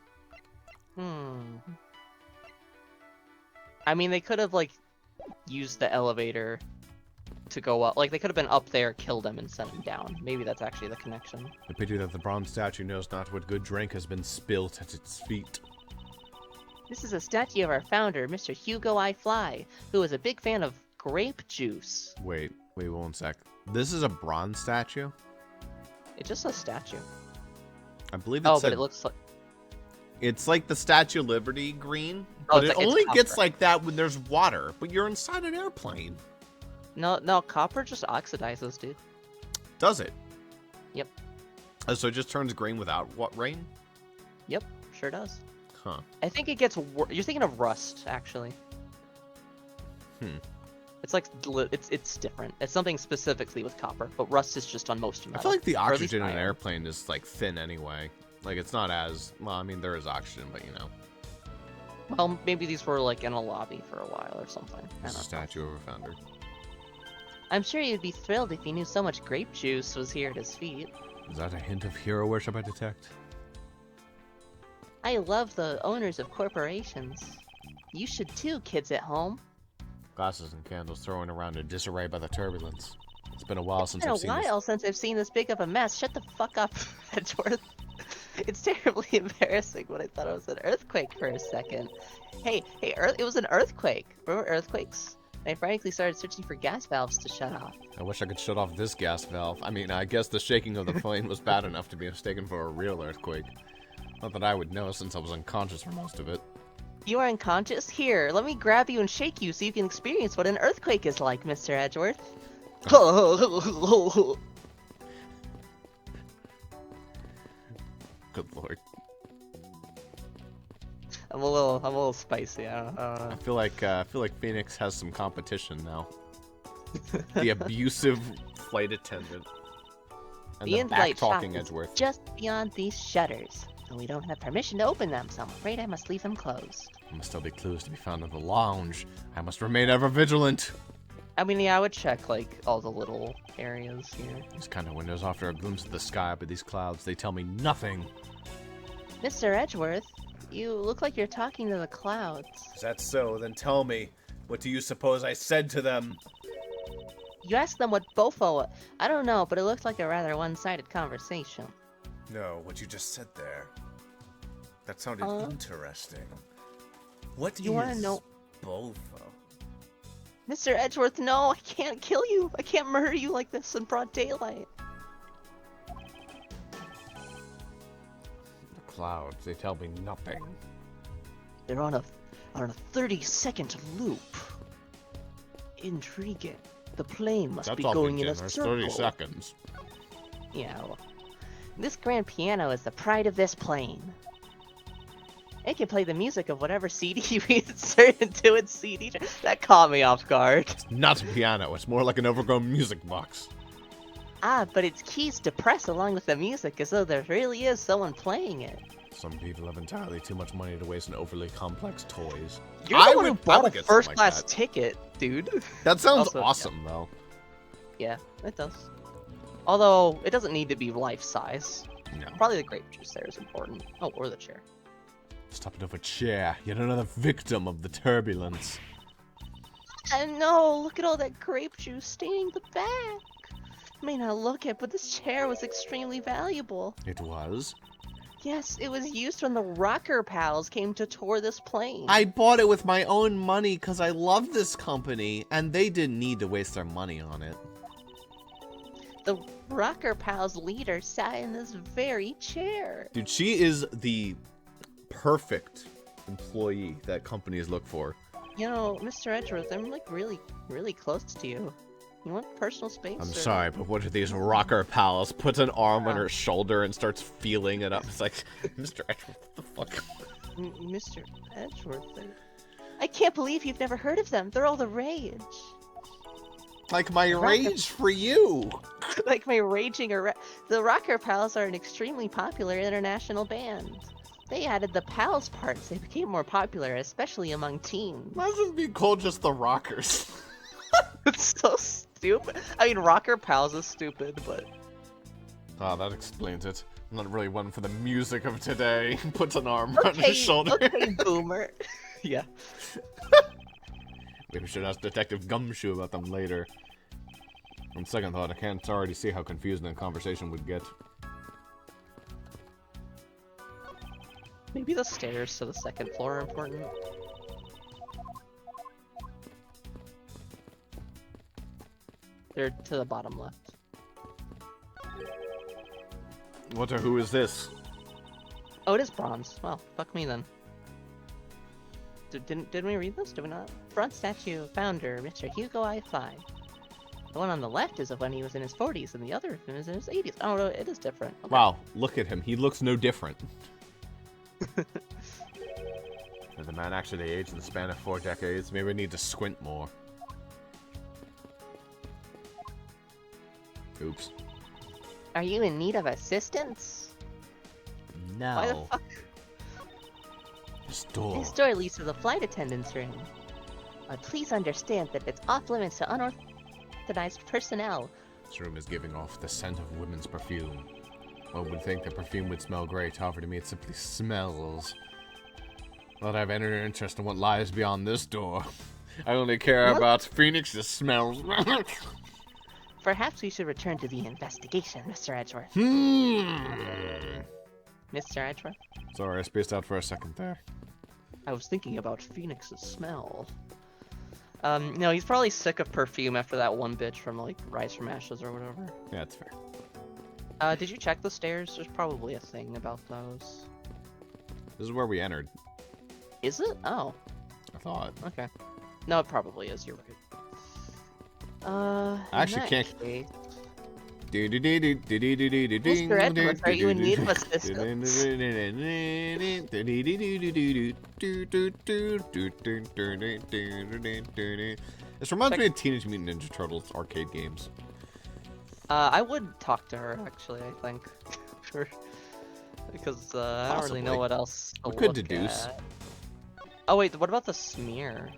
I mean, they could have, like, used the elevator to go up. Like, they could have been up there, killed him, and sent him down. Maybe that's actually the connection. A pity that the bronze statue knows not what good drink has been spilt at its feet. This is a statue of our founder, Mr. Hugo I. Fly, who was a big fan of grape juice. Wait 1 sec. This is a bronze statue? It's just a statue. I believe Oh, it's but it looks like... It's like the Statue of Liberty green, Oh, but it's it like- it's only gets copper. like that when there's water, but you're inside an airplane. No, copper just oxidizes, dude. Does it? Yep. So it just turns green without what rain? Yep, sure does. Huh. I think it gets you're thinking of rust, actually. It's like it's different. It's something specifically with copper, but rust is just on most I metal. feel like the or at least oxygen in an iron. airplane is like thin anyway. Like it's not as well. I mean, there is oxygen, but you know, Well, maybe these were like in a lobby for a while or something. I it's a don't know. statue of a founder. I'm sure you'd be thrilled if you knew so much grape juice was here at his feet. Is that a hint of hero worship I detect? I love the owners of corporations. You should too, kids at home. Glasses and candles thrown around in disarray by the turbulence. It's been a while since It's been I've a seen this. while since I've seen this big of a mess. Shut the fuck up, Edgeworth. It's terribly embarrassing when I thought it was an earthquake for a second. Hey, it was an earthquake. Remember earthquakes? I frankly started searching for gas valves to shut off. I wish I could shut off this gas valve. I mean, I guess the shaking of the plane was bad enough to be mistaken for a real earthquake. Not that I would know, since I was unconscious for most of it. You are unconscious? Here, let me grab you and shake you so you can experience what an earthquake is like, Mr. Edgeworth. Good lord. I'm a little spicy. I don't know. I feel like Phoenix has some competition now. The abusive flight attendant. And The the in-flight back-talking shop is Edgeworth. just beyond these shutters, and we don't have permission to open them, so I'm afraid I must leave them closed. There must still be clues to be found in the lounge. I must remain ever vigilant. I mean, yeah, I would check, like, all the little areas here. These kind of windows offer a glimpse of the sky, but these clouds, they tell me nothing. Mr. Edgeworth, you look like you're talking to the clouds. Is that so? Then tell me. What do you suppose I said to them? You asked them what Bofo... I don't know, but it looked like a rather one-sided conversation. No, what you just said there. That sounded interesting. What You wanna know... Bofo? Mr. Edgeworth, no, I can't kill you. I can't murder you like this in broad daylight. The clouds, they tell me nothing. They're on a 30-second loop. Intriguing. The plane must be going in a circle. 30 seconds. Yeah, well, this grand piano is the pride of this plane. It can play the music of whatever CD we insert into its CD. That caught me off guard. It's not a piano, it's more like an overgrown music box. Ah, but its keys depress along with the music as though there really is someone playing it. Some people have entirely too much money to waste on overly complex toys. You're the one who bought a first-class ticket, dude. That sounds Also, awesome, though. Yeah, it does. Although, it doesn't need to be life-size. No. Probably the grape juice there is important. Oh, or the chair. Stop it over chair. Yet another victim of the turbulence. And no, look at all that grape juice staining the back. May not look it, but this chair was extremely valuable. It was? Yes, it was used when the Rocker Pals came to tour this plane. I bought it with my own money because I love this company, and they didn't need to waste their money on it. The Rocker Pals leader sat in this very chair. Dude, she is the perfect employee that companies look for. You know, Mr. Edgeworth, I'm like really, really close to you. You want personal space? I'm or- sorry, but what are these rocker pals? Puts an arm on her shoulder and starts feeling it up. It's like, Mr. Edgeworth, what the fuck? Mr. Edgeworth, I can't believe you've never heard of them. They're all the rage. Like my rage for you. Like my raging The Rocker Pals are an extremely popular international band. They added the pals parts. They became more popular, especially among teens. Imagine being called just the Rockers. It's so stupid. I mean, Rocker Pals is stupid, but... Ah, that explains it. I'm not really one for the music of today. Puts an arm on Okay, his shoulder. okay, boomer. Yeah. Maybe we should ask Detective Gumshoe about them later. On second thought, I can't already see how confusing the conversation would get. Maybe the stairs to the second floor are important. They're to the bottom left. What or who is this? Oh, it is bronze. Well, fuck me then. Didn't we read this? Did we not? Bronze statue, founder, Mr. Hugo I-5. The one on the left is of when he was in his 40s, and the other is in his 80s. Oh, no, it is different. Okay. Wow, look at him. He looks no different. Did the man actually age in the span of 4 decades? Maybe we need to squint more. Oops. Are you in need of assistance? Why the No. fuck? This door. This door leads to the flight attendant's room. Please understand that it's off limits to unauthorized personnel. This room is giving off the scent of women's perfume. One would think the perfume would smell great, however to me it simply smells. Not have any interest in what lies beyond this door. I only care about Phoenix's smells. Perhaps we should return to the investigation, Mr. Edgeworth. Mr. Edgeworth? Sorry, I spaced out for a second there. I was thinking about Phoenix's smell. No, he's probably sick of perfume after that one bitch from, like, Rise from Ashes or whatever. Yeah, that's fair. Did you check the stairs? There's probably a thing about those. This is where we entered, Is it? Oh, I thought. okay. No, it probably is. You're right. I actually can't. Mr. Edgeworth, are you in need of assistance? This reminds me of Teenage Mutant Ninja Turtles arcade games. I would talk to her, actually, I think. Sure. Because I don't really know what else to We could look deduce. at. Oh wait, what about the smear?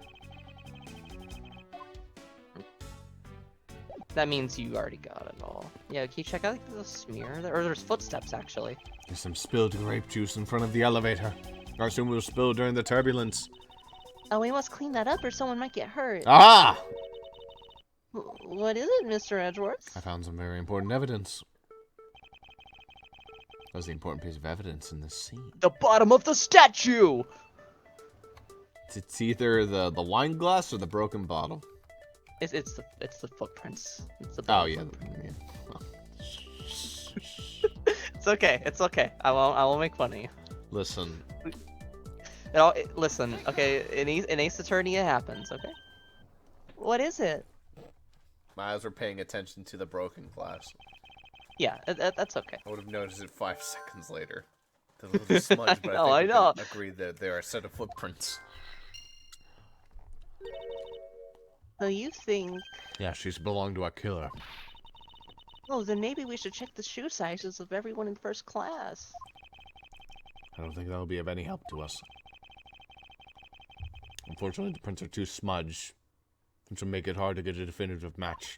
That means you already got it all. Yeah, can you check out the smear? Or there's footsteps, actually. There's some spilled grape juice in front of the elevator. I assume it was spilled during the turbulence. Oh, we must clean that up or someone might get hurt. Ah! What is it, Mr. Edgeworth? I found some very important evidence. That was the important piece of evidence in this scene. The bottom of the statue! It's either the wine glass or the broken bottle. It's the footprints. It's the Oh, yeah. footprint. Well, It's okay. It's okay. I won't make fun of you. listen. Listen. Okay. In Ace Attorney, it happens. Okay. What is it? My eyes were paying attention to the broken glass. Yeah, that's okay. I would have noticed it 5 seconds later. The little smudge, but I I think know. we can agree that there are a set of footprints. So you think... Yeah, she's belonged to a killer. Oh, then maybe we should check the shoe sizes of everyone in first class. I don't think that'll be of any help to us. Unfortunately, the prints are too smudged, which will make it hard to get a definitive match.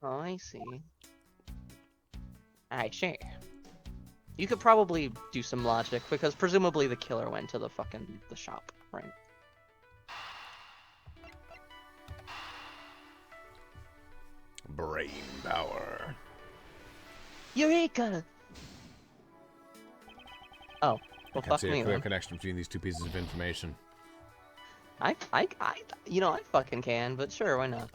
Oh, I see. Alright, sure. You could probably do some logic, because presumably the killer went to the shop, right? Brain power. Eureka! Oh, well, I can't fuck see me a clear then. connection between these two pieces of information. I fucking can, but sure, why not?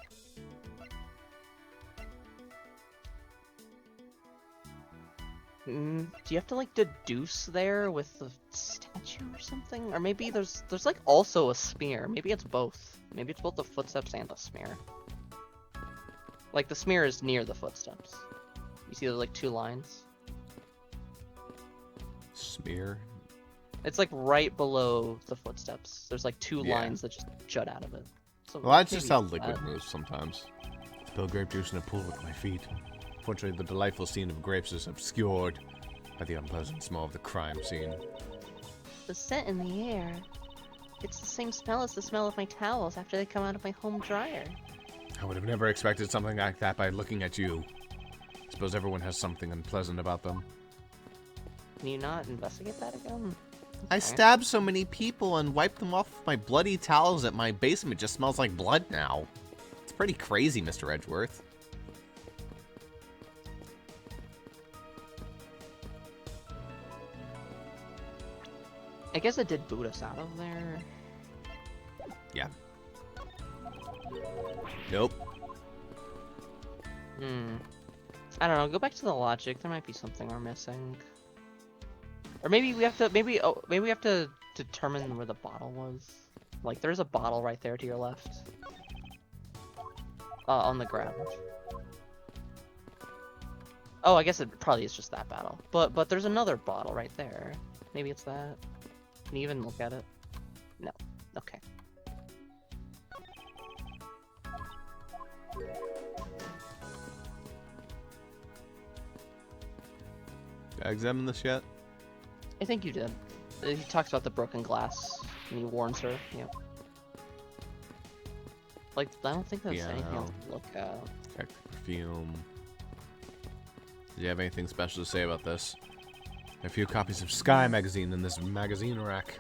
Do you have to like deduce there with the statue or something? Or maybe there's like also a smear. Maybe it's both. Maybe it's both the footsteps and the smear. Like the smear is near the footsteps. You see those like two lines? Smear? It's like right below the footsteps. There's like two Yeah. lines that just jut out of it. So Well, that's maybe just how it's liquid that. moves sometimes. Spill grape juice in a pool with my feet. Fortunately, the delightful scene of grapes is obscured by the unpleasant smell of the crime scene. The scent in the air. It's the same smell as the smell of my towels after they come out of my home dryer. I would have never expected something like that by looking at you. Suppose everyone has something unpleasant about them. Can you not investigate that again? I stabbed so many people and wiped them off with my bloody towels that my basement just smells like blood now. It's pretty crazy, Mr. Edgeworth. I guess it did boot us out of there. Yeah. Nope. I don't know. Go back to the logic. There might be something we're missing. Or maybe we have to. Maybe we have to determine where the bottle was. Like, there's a bottle right there to your left. On the ground. Oh, I guess it probably is just that bottle. But there's another bottle right there. Maybe it's that. Can you even look at it? No. Okay. Did I examine this yet? I think you did. He talks about the broken glass, and he warns her. Yeah. Like, I don't think there's anything else to look at. Check the perfume. Do you have anything special to say about this? A few copies of Sky magazine in this magazine rack.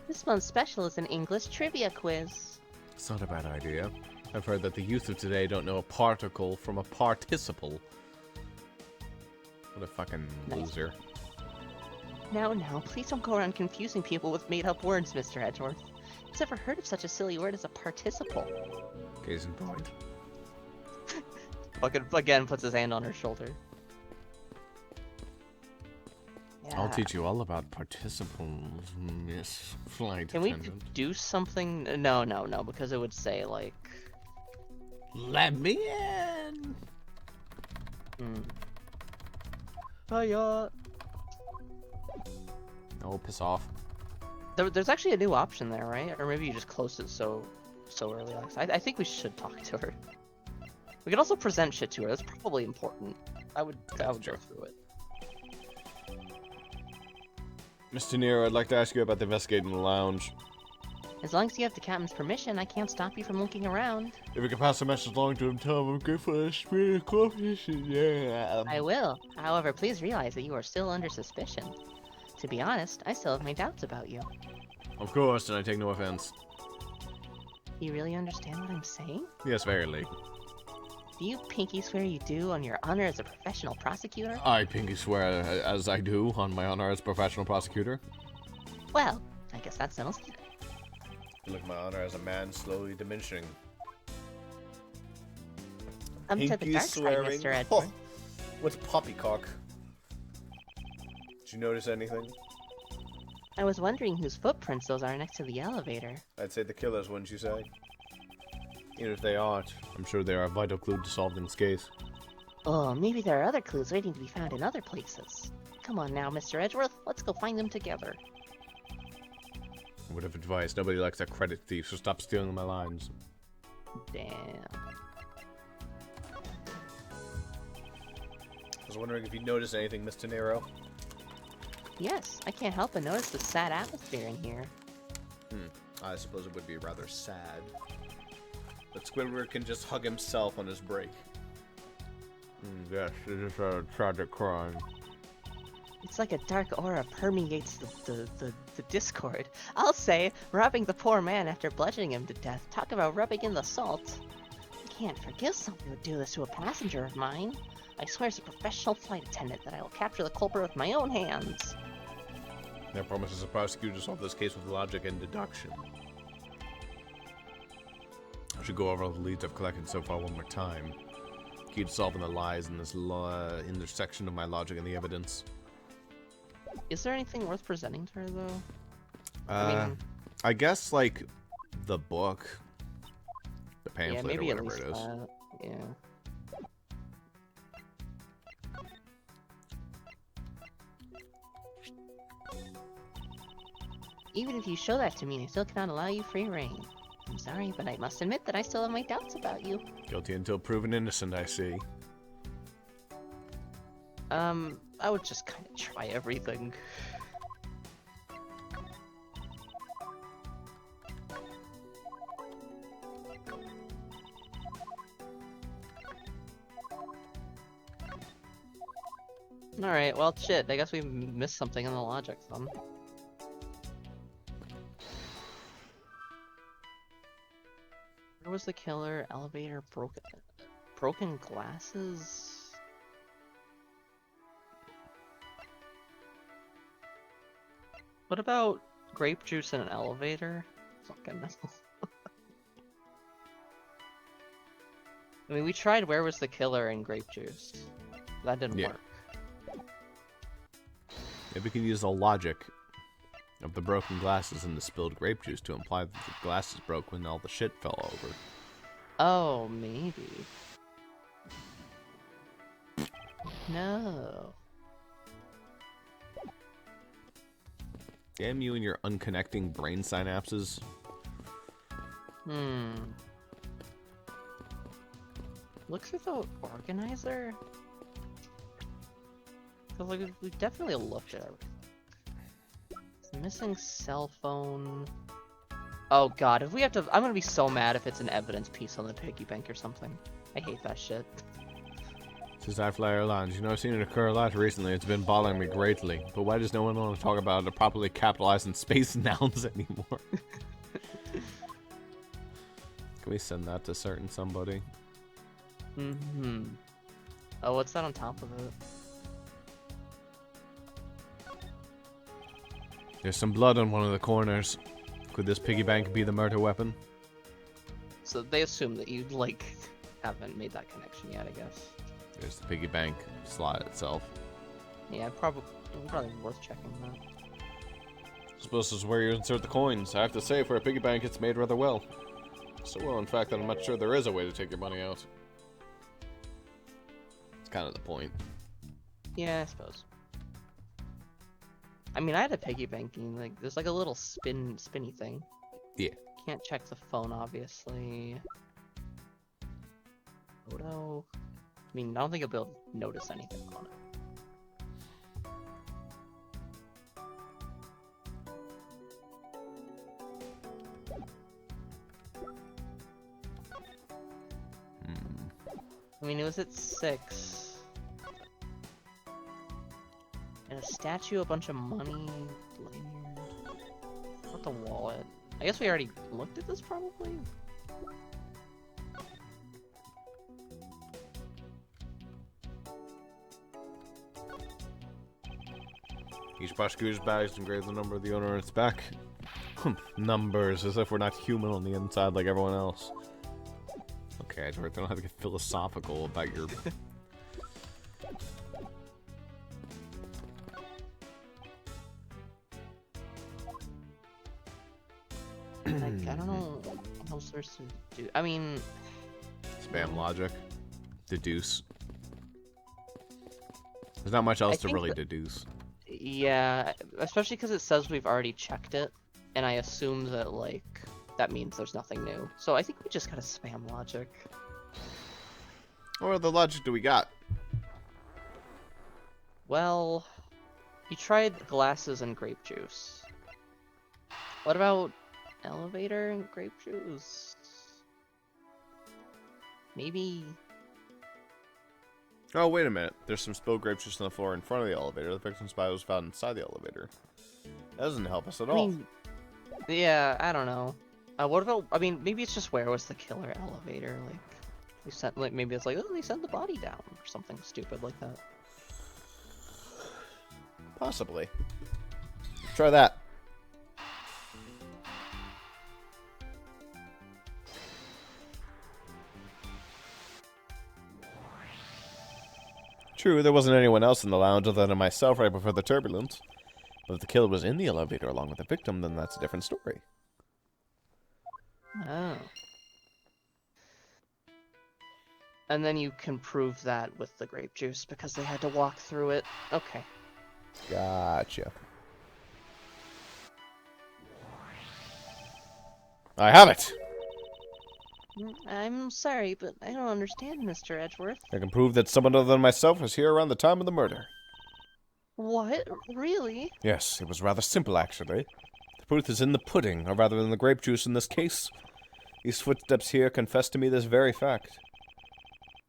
This month's special is an English trivia quiz. It's not a bad idea. I've heard that the youth of today don't know a particle from a participle. What a fucking loser. Now, please don't go around confusing people with made-up words, Mr. Edgeworth. Who's ever heard of such a silly word as a participle? Case in point. Fucking again puts his hand on her shoulder. Yeah. I'll teach you all about participles, Miss Flight Can we Attendant. do something? No, because it would say like. Let me in! Hiya. Oh, piss off. There's actually a new option there, right? Or maybe you just closed it so early. I think we should talk to her. We can also present shit to her. That's probably important. I would go through it. Mr. Nero, I'd like to ask you about the investigating the lounge. As long as you have the captain's permission, I can't stop you from looking around. If you can pass the message along to him, tell him I'm grateful for his spirit cooperation. Yeah. I will. However, please realize that you are still under suspicion. To be honest, I still have my doubts about you. Of course, and I take no offense. Do you really understand what I'm saying? Yes, verily. Do you pinky swear you do on your honor as a professional prosecutor? I pinky swear, as I do, on my honor as professional prosecutor. Well, I guess that settles it. Look at my honor as a man slowly diminishing. Come to the dark side, Mr. Edgeworth. What's poppycock? Did you notice anything? I was wondering whose footprints those are next to the elevator. I'd say the killers, wouldn't you say? Even if they aren't, I'm sure they are a vital clue to solving this case. Oh, maybe there are other clues waiting to be found in other places. Come on now, Mr. Edgeworth, let's go find them together. I would have advised, nobody likes a credit thief, so stop stealing my lines. Damn. I was wondering if you noticed anything, Mr. Nero. Yes, I can't help but notice the sad atmosphere in here. I suppose it would be rather sad. But Squidward can just hug himself on his break. Yes, it is a tragic crime. It's like a dark aura permeates the discord. I'll say, robbing the poor man after bludgeoning him to death. Talk about rubbing in the salt. I can't forgive someone who would do this to a passenger of mine. I swear as a professional flight attendant that I will capture the culprit with my own hands. I promise as a prosecutor to solve this case with logic and deduction. I should go over all the leads I've collected so far one more time. Key to solving the lies in this intersection of my logic and the evidence. Is there anything worth presenting to her, though? I guess, like, the book. The pamphlet, yeah, maybe or whatever at it least is. that. Yeah. Even if you show that to me, I still cannot allow you free reign. I'm sorry, but I must admit that I still have my doubts about you. Guilty until proven innocent, I see. I would just kind of try everything. Alright, well, shit, I guess we missed something in the logic, then. Where was the killer? Elevator broken glasses? What about grape juice in an elevator? Fucking no. I mean, we tried where was the killer in grape juice. That didn't work. Maybe we can use the logic of the broken glasses and the spilled grape juice to imply that the glasses broke when all the shit fell over. Oh, maybe. No. Damn you and your unconnecting brain synapses. Look through the organizer. Cause like we definitely looked at everything. It's missing cell phone. Oh god, if we have to, I'm gonna be so mad if it's an evidence piece on the piggy bank or something. I hate that shit. Since I fly airlines, you know, I've seen it occur a lot recently. It's been bothering me greatly. But why does no one want to talk about it properly capitalized in space nouns anymore? Can we send that to certain somebody? Mm-hmm. Oh, what's that on top of it? There's some blood on one of the corners. Could this piggy bank be the murder weapon? So they assume that you, like, haven't made that connection yet, I guess. There's the piggy bank slot itself. Yeah, probably worth checking that. I suppose this is where you insert the coins. I have to say, for a piggy bank, it's made rather well. So well, in fact, that I'm not sure there is a way to take your money out. It's kind of the point. Yeah, I suppose. I mean, I had a piggy banking. Like, there's like a little spinny thing. Yeah. Can't check the phone, obviously. Photo. I mean, I don't think you'll be able to notice anything on it. I mean, it was at 6. And a statue, a bunch of money, lanyard. What the wallet? I guess we already looked at this, probably? Each prosecutor's badge engraves the number of the owner on its back. Numbers, as if we're not human on the inside like everyone else. Okay, Edgeworth, don't have to get philosophical about your... Like, I don't know what else there's to do. I mean... Spam logic. Deduce. There's not much else to really deduce. Yeah, especially because it says we've already checked it, and I assume that, like, that means there's nothing new. So I think we just gotta spam logic. What other logic do we got? Well, you tried glasses and grape juice. What about elevator and grape juice? Maybe... Oh, wait a minute. There's some spilled grape juice on the floor in front of the elevator. The victim's body was found inside the elevator. That doesn't help us at all. Yeah, I don't know. What about, I mean, maybe it's just where was the killer elevator? Like, they sent, like, maybe it's like, oh, they sent the body down, or something stupid like that. Possibly. Try that. True, there wasn't anyone else in the lounge other than myself right before the turbulence. But if the killer was in the elevator along with the victim, then that's a different story. Oh. And then you can prove that with the grape juice because they had to walk through it. Okay. Gotcha. I have it! I'm sorry, but I don't understand, Mr. Edgeworth. I can prove that someone other than myself was here around the time of the murder. What? Really? Yes, it was rather simple, actually. The proof is in the pudding, or rather in the grape juice in this case. These footsteps here confess to me this very fact.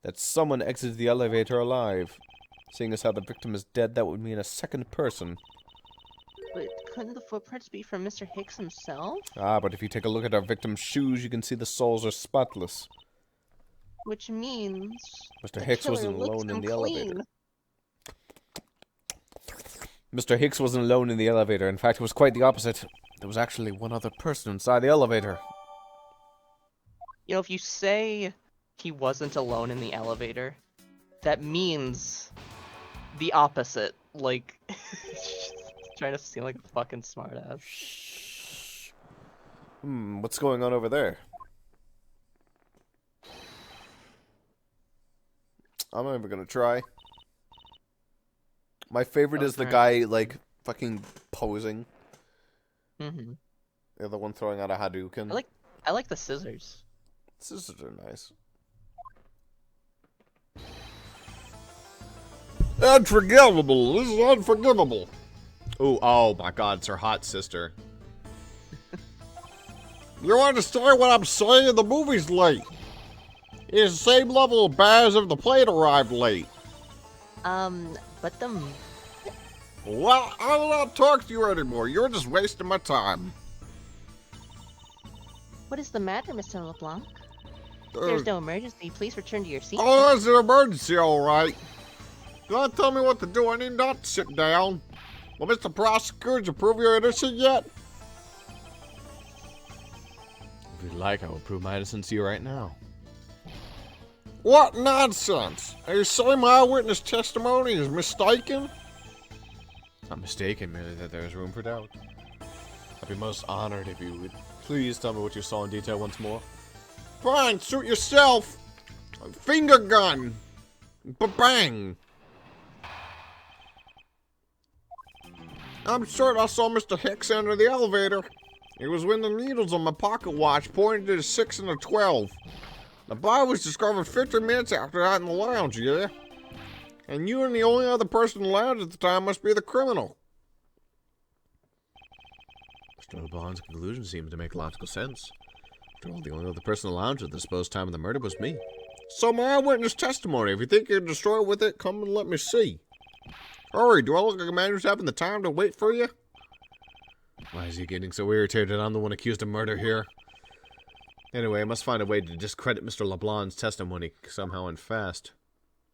That someone exited the elevator alive. Seeing as how the victim is dead, that would mean a second person. But couldn't the footprints be from Mr. Hicks himself? Ah, but if you take a look at our victim's shoes, you can see the soles are spotless. Which means... Mr. Hicks wasn't looks alone in the clean. elevator. Mr. Hicks wasn't alone in the elevator. In fact, it was quite the opposite. There was actually one other person inside the elevator. You know, if you say he wasn't alone in the elevator, that means the opposite. Like, trying to seem like a fucking smartass. What's going on over there? I'm not even gonna try. My favorite is the guy, like, fucking posing. Mm-hmm. The other one throwing out a Hadouken. I like the scissors. Scissors are nice. Unforgivable! This is unforgivable! Ooh, oh my god, it's her hot sister. You understand what I'm saying? The movie's late. It's the same level of bad as if the plane arrived late. But the Well, I will not talk to you anymore. You're just wasting my time. what is the matter, Mr. LeBlanc? There's no emergency. Please return to your seat. Oh, it's an emergency, all right. Don't tell me what to do. I need not to sit down. Well, Mr. Prosecutor, did you prove you're innocent yet? If you'd like, I will prove my innocence to you right now. What nonsense! Are you saying my eyewitness testimony is mistaken? Not mistaken, merely that there is room for doubt. I'd be most honored if you would please tell me what you saw in detail once more. Fine, suit yourself. Finger gun. Ba-bang. I'm certain I saw Mr. Hicks enter the elevator. It was when the needles on my pocket watch pointed to the 6 and the 12. The body was discovered 15 minutes after that in the lounge, yeah? And you and the only other person in the lounge at the time must be the criminal. Mr. LeBlanc's conclusion seems to make logical sense. After all, the only other person in the lounge at the supposed time of the murder was me. So my eyewitness testimony, if you think you can destroy it with it, come and let me see. Hurry, do I look like a man who's having the time to wait for you? Why is he getting so irritated? I'm the one accused of murder here. Anyway, I must find a way to discredit Mr. LeBlanc's testimony somehow and fast.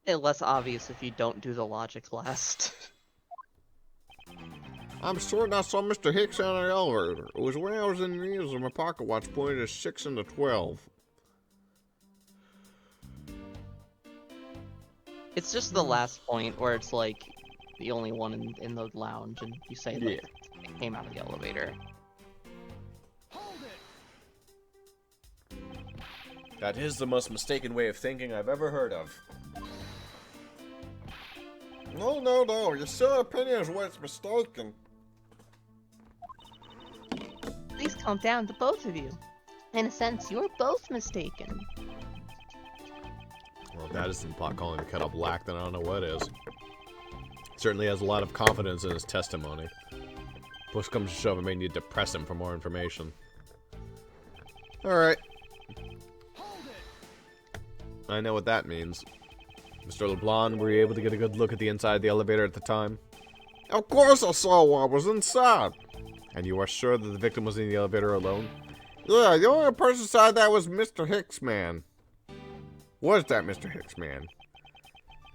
It's less obvious if you don't do the logic last. I'm certain I saw Mr. Hicks on the elevator. It was when I was in the needles of my pocket watch pointed to 6 and the 12. It's just the last point where it's like the only one in the lounge, and you say like it came out of the elevator. That is the most mistaken way of thinking I've ever heard of. No. Your silly opinion is what's mistaken. Please calm down, the both of you. In a sense, you're both mistaken. Well, if that isn't pot calling the kettle black, then I don't know what is. Certainly has a lot of confidence in his testimony. Push comes to shove, I may need to press him for more information. Alright. I know what that means. Mr. LeBlanc, were you able to get a good look at the inside of the elevator at the time? Of course I saw one. I was inside. And you are sure that the victim was in the elevator alone? Yeah, the only person inside that was Mr. Hicks man. Was that Mr. Hicks man?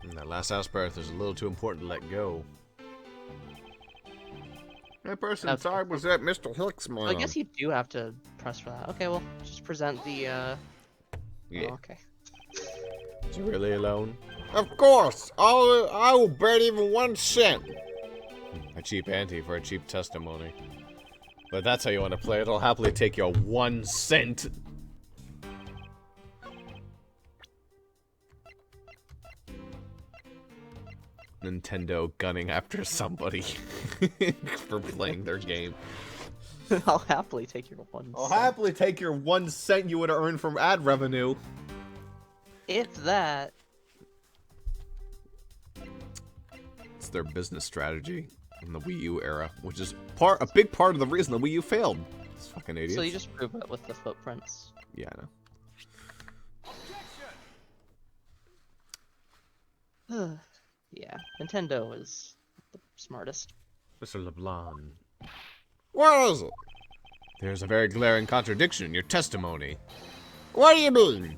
And that last outburst is a little too important to let go. That person inside was that Mr. Hicks man. I guess you do have to press for that. Okay, well, just present the, Yeah. Oh, okay. Is he really alone? Of course. I will bet even 1 cent. A cheap ante for a cheap testimony. But that's how you want to play it. I'll happily take your 1 cent. Nintendo gunning after somebody for playing their game. I'll happily take your 1 I'll cent. happily take your 1 cent you would have earned from ad revenue. If that. It's their business strategy in the Wii U era, which is a big part of the reason the Wii U failed. It's fucking idiots. So you just prove it with the footprints. Yeah, I know. Yeah, Nintendo is the smartest. Mr. LeBlanc, What is it? there's a very glaring contradiction in your testimony. What do you mean?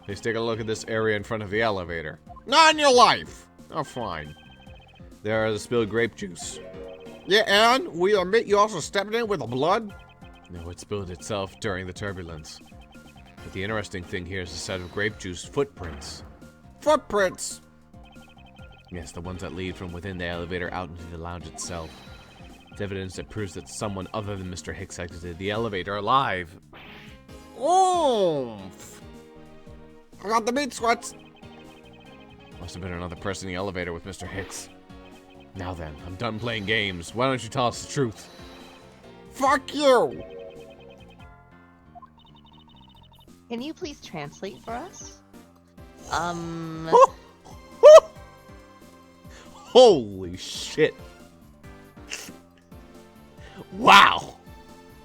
Please take a look at this area in front of the elevator. Not in your life. Oh, fine. There is spilled grape juice. Yeah, and we admit you also stepped in with the blood? No, it spilled itself during the turbulence. But the interesting thing here is the set of grape juice footprints. Footprints. Yes, the ones that lead from within the elevator out into the lounge itself. It's evidence that proves that someone other than Mr. Hicks exited the elevator alive. Oomph. I got the meat sweats. Must have been another person in the elevator with Mr. Hicks. Now then, I'm done playing games. Why don't you tell us the truth? Fuck you. Can you please translate for us? Holy shit. Wow.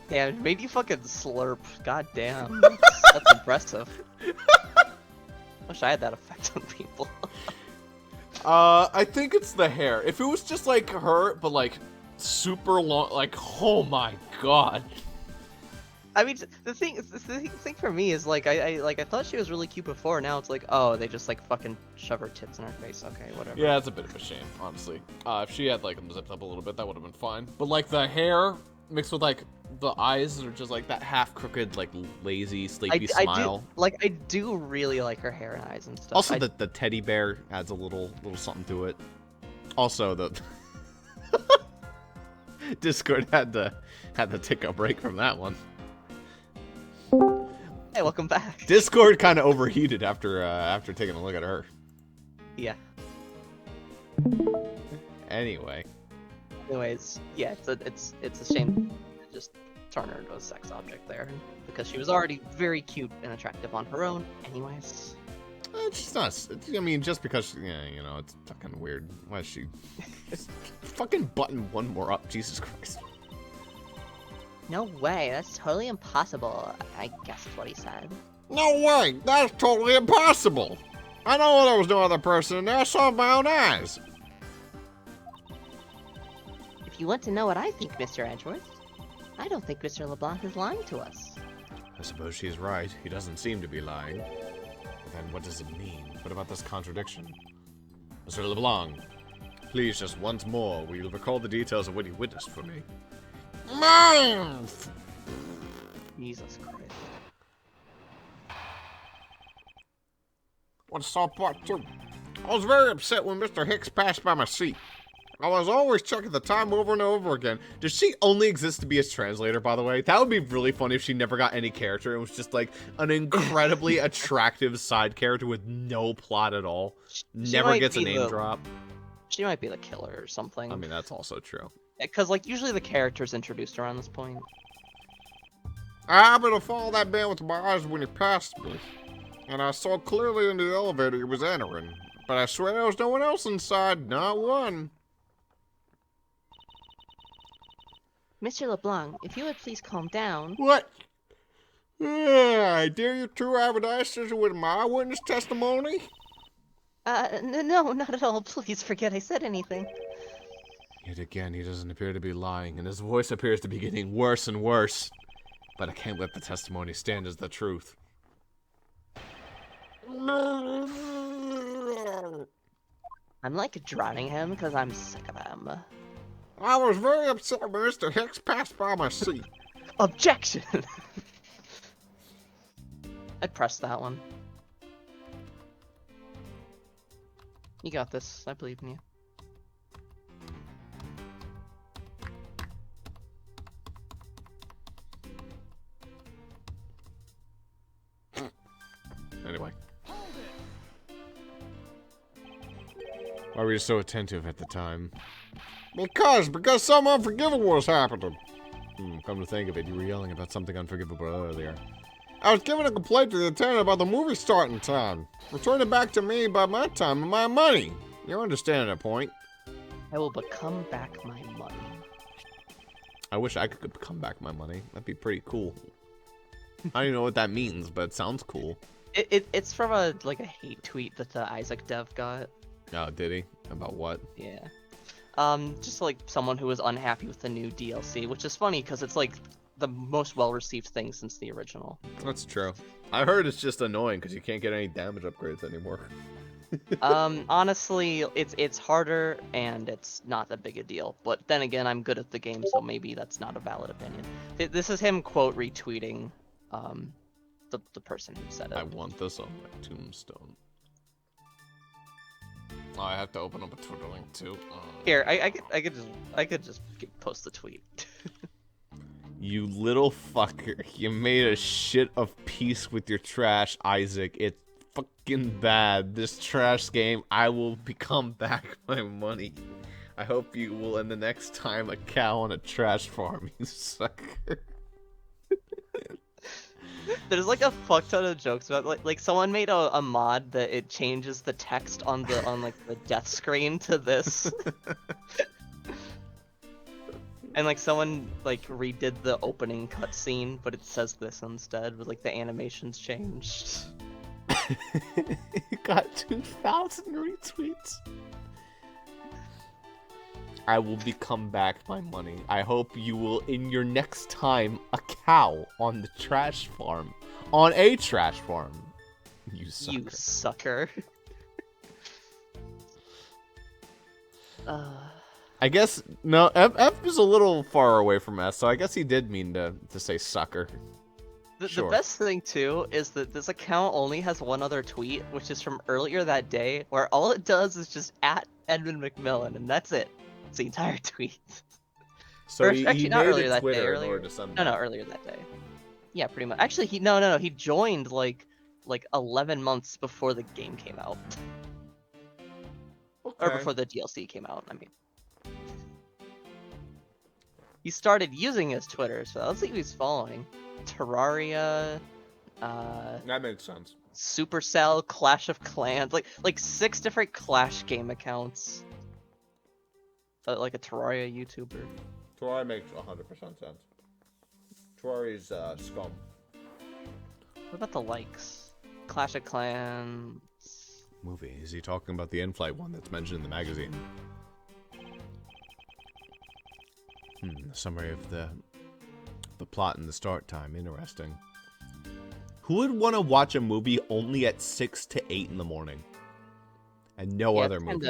Yeah, it made you fucking slurp. God damn. That's impressive. Wish I had that effect on people. I think it's the hair. If it was just like her, but like super long, like oh my god. I mean, the thing for me is like I thought she was really cute before. Now it's like, oh, they just like fucking shove her tits in her face. Okay, whatever. Yeah, it's a bit of a shame, honestly. If she had like them zipped up a little bit, that would have been fine. But like the hair mixed with like the eyes are just like that half crooked, like lazy, sleepy smile. I do really like her hair and eyes and stuff. Also, the teddy bear adds a little something to it. Also, the Discord had to take a break from that one. Hey, welcome back. Discord kind of overheated after taking a look at her. Yeah. Anyway. Anyways, yeah, it's a shame to just turn her into a sex object there, because she was already very cute and attractive on her own. Anyways. It's just not. I mean, just because, yeah, you know, it's fucking weird. Why is she fucking button one more up? Jesus Christ. No way, that's totally impossible. I guess that's what he said. No way! That's totally impossible! I know there was no other person in there. I saw it with my own eyes. If you want to know what I think, Mr. Edgeworth, I don't think Mr. LeBlanc is lying to us. I suppose she's right. He doesn't seem to be lying. But then what does it mean? What about this contradiction? Mr. LeBlanc, please just once more, will you recall the details of what you witnessed for me? Jesus Christ. What's saw part 2? I was very upset when Mr. Hicks passed by my seat. I was always checking the time over and over again. Does she only exist to be his translator, by the way? That would be really funny if she never got any character. It was just like an incredibly attractive side character with no plot at all. Never gets a name drop. She might be the killer or something. I mean, that's also true. Because, like, usually the character's introduced around this point. I happened to follow that man with my eyes when he passed me. And I saw clearly in the elevator he was entering. But I swear there was no one else inside, not one. Mr. LeBlanc, if you would please calm down. What? I dare you to have an answer with my eyewitness testimony? No, not at all. Please forget I said anything. Yet again, he doesn't appear to be lying, and his voice appears to be getting worse and worse. But I can't let the testimony stand as the truth. I'm like drowning him because I'm sick of him. I was very upset when Mr. Hicks passed by my seat. Objection! I pressed that one. You got this. I believe in you. Anyway. Why were you so attentive at the time? Because something unforgivable was happening. Come to think of it, you were yelling about something unforgivable earlier. I was giving a complaint to the attendant about the movie starting time. Return it back to me by my time and my money. You understand that point. I will become back my money. I wish I could come back my money. That'd be pretty cool. I don't even know what that means, but it sounds cool. It's from a hate tweet that the Isaac dev got. Oh, did he? About what? Yeah. Just like someone who was unhappy with the new DLC, which is funny because it's like the most well-received thing since the original. That's true. I heard it's just annoying because you can't get any damage upgrades anymore. Honestly, it's harder and it's not that big a deal. But then again, I'm good at the game, so maybe that's not a valid opinion. This is him quote retweeting the person who said it. I want this on my tombstone. Oh, I have to open up a Twitter link too. Here, I could just post the tweet. You little fucker! You made a shit of peace with your trash, Isaac. It's fucking bad. This trash game. I will become back my money. I hope you will end the next time a cow on a trash farm, you sucker. There's like a fuck ton of jokes about like someone made a mod that it changes the text on the death screen to this. And like someone like redid the opening cutscene, but it says this instead with like the animations changed. It got 2,000 retweets. I will become back my money. I hope you will, in your next time, a cow on the trash farm. On a trash farm. You sucker. You sucker. I guess, no, F is a little far away from S, so I guess he did mean to say sucker. The best thing, too, is that this account only has one other tweet, which is from earlier that day, where all it does is just at Edmund McMillan, and that's it. It's the entire tweet. So Or he actually, not made earlier a that Twitter day. in Earlier... order to send No, earlier that day. Yeah, pretty much. Actually, he joined, like 11 months before the game came out. Or before the DLC came out, I mean. He started using his Twitter, so let's see who he's following. Terraria, That makes sense. Supercell, Clash of Clans, like 6 different Clash game accounts. Like a Terraria YouTuber. Terraria makes 100% sense. Terraria's scum. What about the likes? Clash of Clans. Movie. Is he talking about the in-flight one that's mentioned in the magazine? Summary of the plot and the start time. Interesting. Who would want to watch a movie only at 6 to 8 in the morning? And no other movie?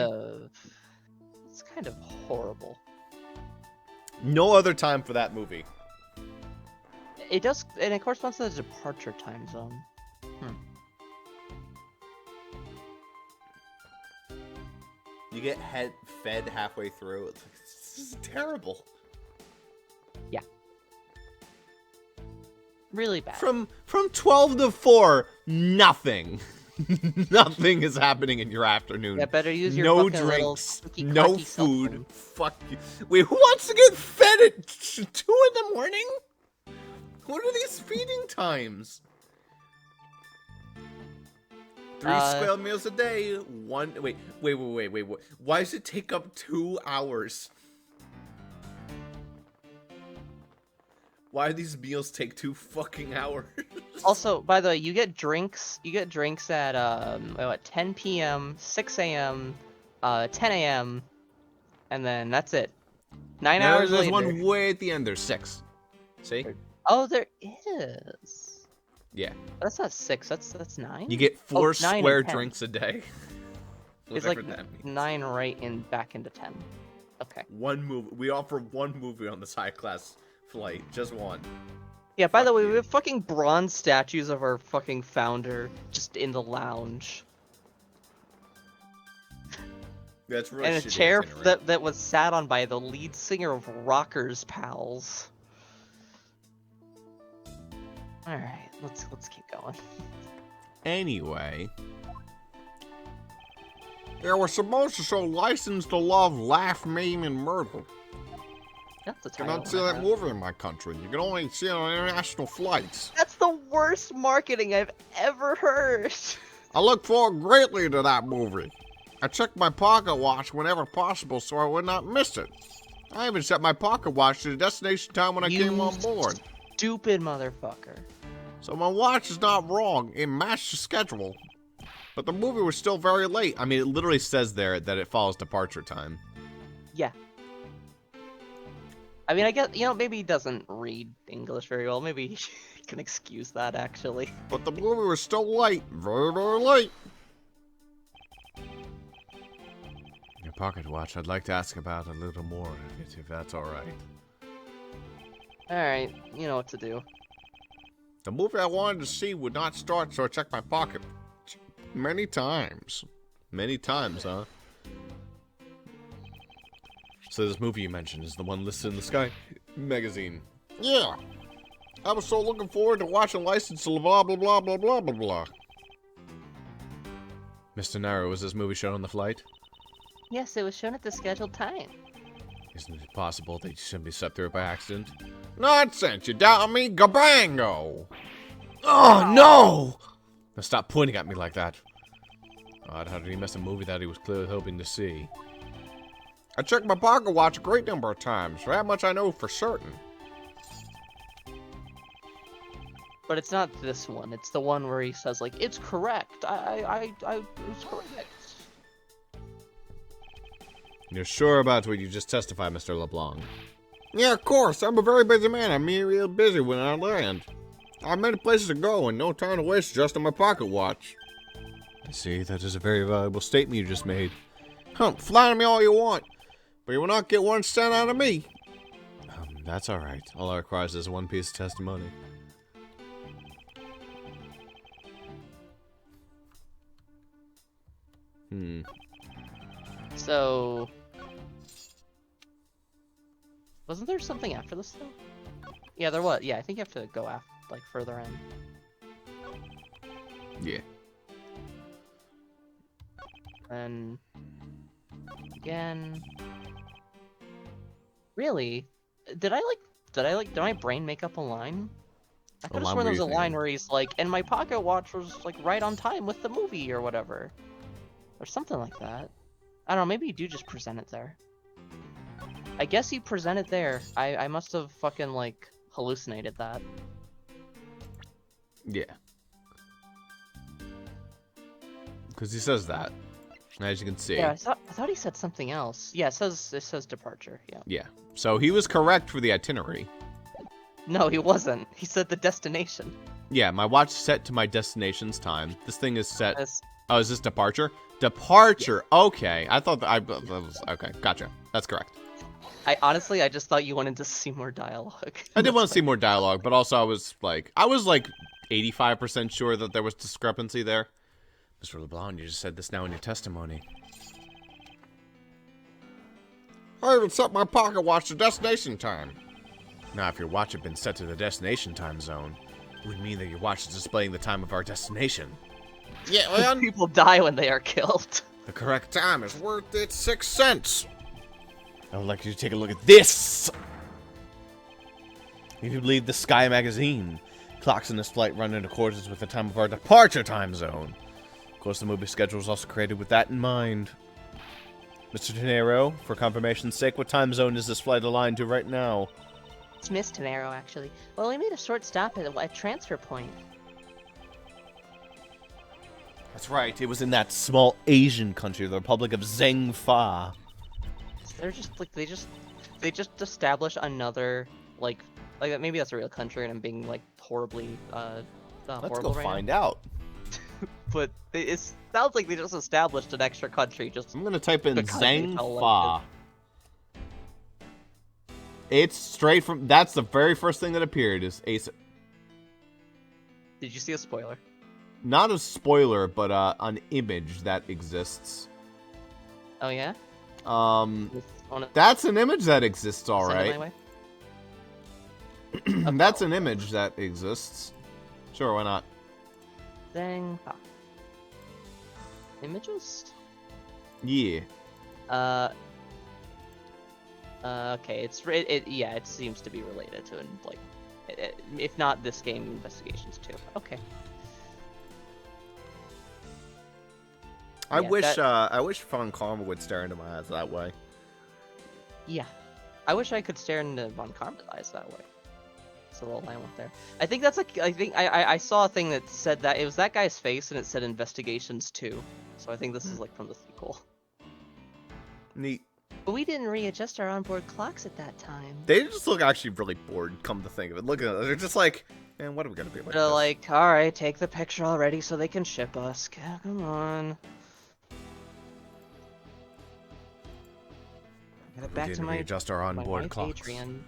It's kind of horrible. No other time for that movie. It does, and it corresponds to the departure time zone. You get fed halfway through. It's like, this is terrible. Yeah. Really bad. From 12 to 4, nothing. Nothing is happening in your afternoon. Yeah, better use your no fucking little drinks, cookie no cracky cell food. phone. Fuck you. Wait, who wants to get fed at 2 in the morning? What are these feeding times? 3 square meals a day. Wait. Why does it take up 2 hours? Why do these meals take 2 fucking hours? Also, by the way, you get drinks. You get drinks at 10 p.m., 6 a.m., 10 a.m., and then that's it. 9 hours There's later. one way at the end. There's 6. See? Oh, there is. Yeah. That's not 6. That's 9. You get 4 9 and square 10. drinks a day. It's Whatever like that means. 9 right in back into 10. Okay. One movie. We offer one movie on this high class flight. Just one. Yeah, by the Fuck way, you. we have fucking bronze statues of our fucking founder just in the lounge. That's really And a shitty chair itinerary. that was sat on by the lead singer of Rockers Pals. Alright, let's keep going. Anyway. They were supposed to show License to Love, Laugh, Maim, and Murder. That's the You title. cannot see that movie in my country. You can only see it on international flights. That's the worst marketing I've ever heard. I look forward greatly to that movie. I check my pocket watch whenever possible so I would not miss it. I even set my pocket watch to the destination time when I came on board. Stupid motherfucker. So my watch is not wrong. It matched the schedule. But the movie was still very late. I mean, it literally says there that it follows departure time. Yeah. I mean, I guess, maybe he doesn't read English very well. Maybe he can excuse that, actually. But the movie was still late. Very, very late. Your pocket watch, I'd like to ask about a little more, if that's alright. Alright, you know what to do. The movie I wanted to see would not start, so I checked my pocket. Many times. Many times, huh? So this movie you mentioned is the one listed in the Sky magazine. Yeah. I was so looking forward to watching License to blah blah blah blah blah blah blah. Mr. Naro, was this movie shown on the flight? Yes, it was shown at the scheduled time. Isn't it possible that you simply slept through it by accident? Nonsense! You doubt me? Gabango! Oh no! Now stop pointing at me like that. God, how did he miss a movie that he was clearly hoping to see? I checked my pocket watch a great number of times, so that much I know for certain. But it's not this one. It's the one where he says like, "It's correct. It's correct." You're sure about what you just testified, Mr. LeBlanc? Yeah, of course. I'm a very busy man. I'm real busy when I land. I have many places to go and no time to waste just on my pocket watch. I see. That is a very valuable statement you just made. Flatter me all you want, but you will not get 1 cent out of me. That's all right. All I require is one piece of testimony. So, wasn't there something after this though? Yeah, there was. Yeah, I think you have to go after, like, further in. Yeah. And again, really? Did my brain make up a line? I could have sworn there was a line where he's like, "And my pocket watch was like right on time with the movie or whatever," or something like that. I don't know. Maybe you do just present it there. I guess you present it there. I must have fucking like hallucinated that. Yeah. Because he says that, as you can see. Yeah, I thought he said something else. Yeah, it says departure. Yeah. Yeah. So he was correct for the itinerary. No, he wasn't. He said the destination. Yeah, my watch is set to my destination's time. This thing is set. Yes. Oh, is this departure? Departure. Yeah. Okay, I thought that was okay. Gotcha. That's correct. I just thought you wanted to see more dialogue. I did want to see more dialogue, but also I was like 85% sure that there was discrepancy there. Mr. LeBlanc, you just said this now in your testimony. I even set my pocket watch to destination time. Now, if your watch had been set to the destination time zone, it would mean that your watch is displaying the time of our destination. Yeah, well, people die when they are killed. The correct time is worth its 6 cents. I would like you to take a look at this. If you believe the Sky magazine, clocks in this flight run in accordance with the time of our departure time zone. Of course, the movie schedule was also created with that in mind. Mr. Tenero, for confirmation's sake, what time zone is this flight aligned to right now? It's Miss Tenero, actually. Well, we made a short stop at a transfer point. That's right, it was in that small Asian country, the Republic of Zhengfa. They're just like they just established another like maybe that's a real country and I'm being like horribly Let's horrible go right find now. out. But it sounds like they just established an extra country. Just I'm gonna type in because they felt Zhengfa. like It's straight from. That's the very first thing that appeared. Is Ace. Did you see a spoiler? Not a spoiler, but an image that exists. Oh yeah. That's an image that exists, all Send it right. my way? That's an image that exists. Sure, why not? Zhengfa. Images? Yeah. Okay, it seems to be related to like, if not this game, Investigations too. Okay. I Yeah, wish Von Karma would stare into my eyes that way. Yeah, I wish I could stare into Von Karma's eyes that way. That's the role I went there. I think that's like I saw a thing that said that it was that guy's face and it said Investigations 2. So I think this is like from the sequel. Neat. But we didn't readjust our onboard clocks at that time. They just look actually really bored. Come to think of it, look at it. They're just like, man, what are we gonna be like? They're like, all right, take the picture already so they can ship us. Come on. Back to my readjust our onboard wife, clocks. Adrian.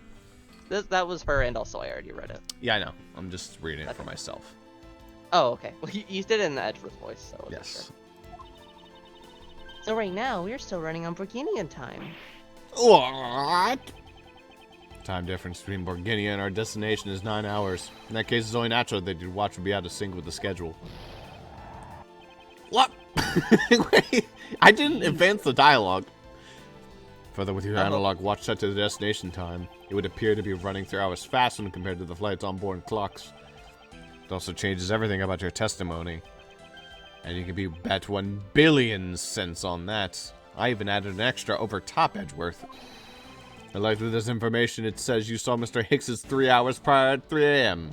That was her, and also I already read it. Yeah, I know. I'm just reading it for myself. Oh, okay. Well, you did it in the Edgeworth voice, so Yes. Sure. So right now we're still running on Burgundian time. What? Time difference between Borginia and our destination is 9 hours. In that case, it's only natural that your watch would be out of sync with the schedule. What? Wait, I didn't advance the dialogue. Further, with your analog watch set to the destination time, it would appear to be running 3 hours faster when compared to the flight's onboard clocks. It also changes everything about your testimony. And you can be bet 1 billion cents on that. I even added an extra over top Edgeworth. Along with this information, it says you saw Mr. Hicks's 3 hours prior at 3 a.m.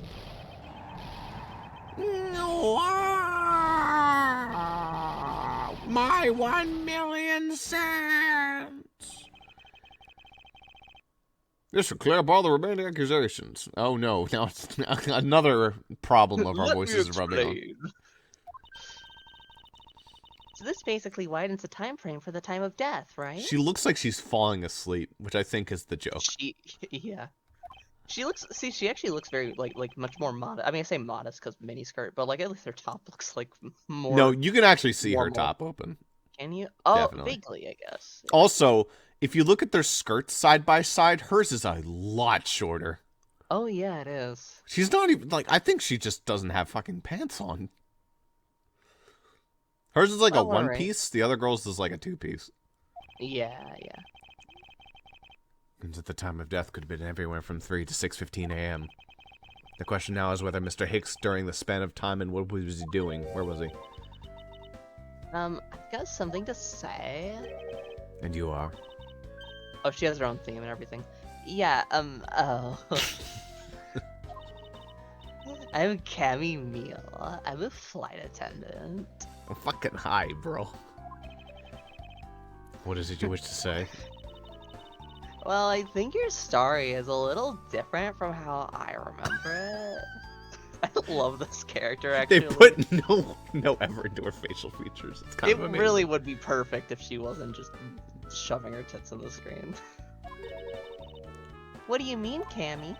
my 1,000,000 cents. This will clear up all the remaining accusations. Oh no, now it's another problem of our voices rubbing on. So this basically widens the time frame for the time of death, right? She looks like she's falling asleep, which I think is the joke. Yeah. She looks. See, she actually looks very like much more modest. I mean, I say modest because miniskirt, but like at least her top looks like more. No, you can actually see her normal. top open. Can you? Oh, Definitely. vaguely, I guess. Yeah. Also, if you look at their skirts side by side, hers is a lot shorter. Oh yeah, it is. She's not even like. I think she just doesn't have fucking pants on. Hers is like a one piece. The other girl's is like a 2-piece. Yeah. And at the time of death could have been everywhere from 3 to 6:15 a.m. The question now is whether Mr. Hicks, during the span of time, and what was he doing? Where was he? I've got something to say. And you are? Oh, she has her own theme and everything. Yeah. Oh. I'm Cammy Meal. I'm a flight attendant. Oh, fucking hi, bro. What is it you wish to say? Well, I think your story is a little different from how I remember it. I love this character, actually. They put no effort into her facial features. It's kind of amazing. It really would be perfect if she wasn't just shoving her tits on the screen. What do you mean, Cammy?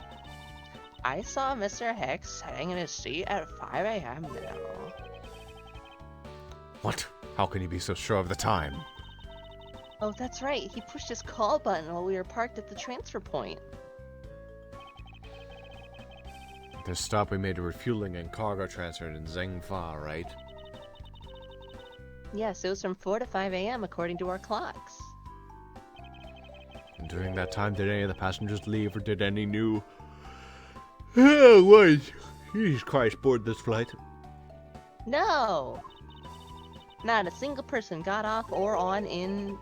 I saw Mr. Hicks sitting in his seat at 5 a.m. now. What? How can you be so sure of the time? Oh, that's right. He pushed his call button while we were parked at the transfer point. The stop we made to refueling and cargo transfer in Zhengfa, right? Yes, it was from 4 to 5 a.m. according to our clocks. And during that time, did any of the passengers leave, or did any new... Oh, wait. Jesus Christ, board this flight. No! Not a single person got off or on in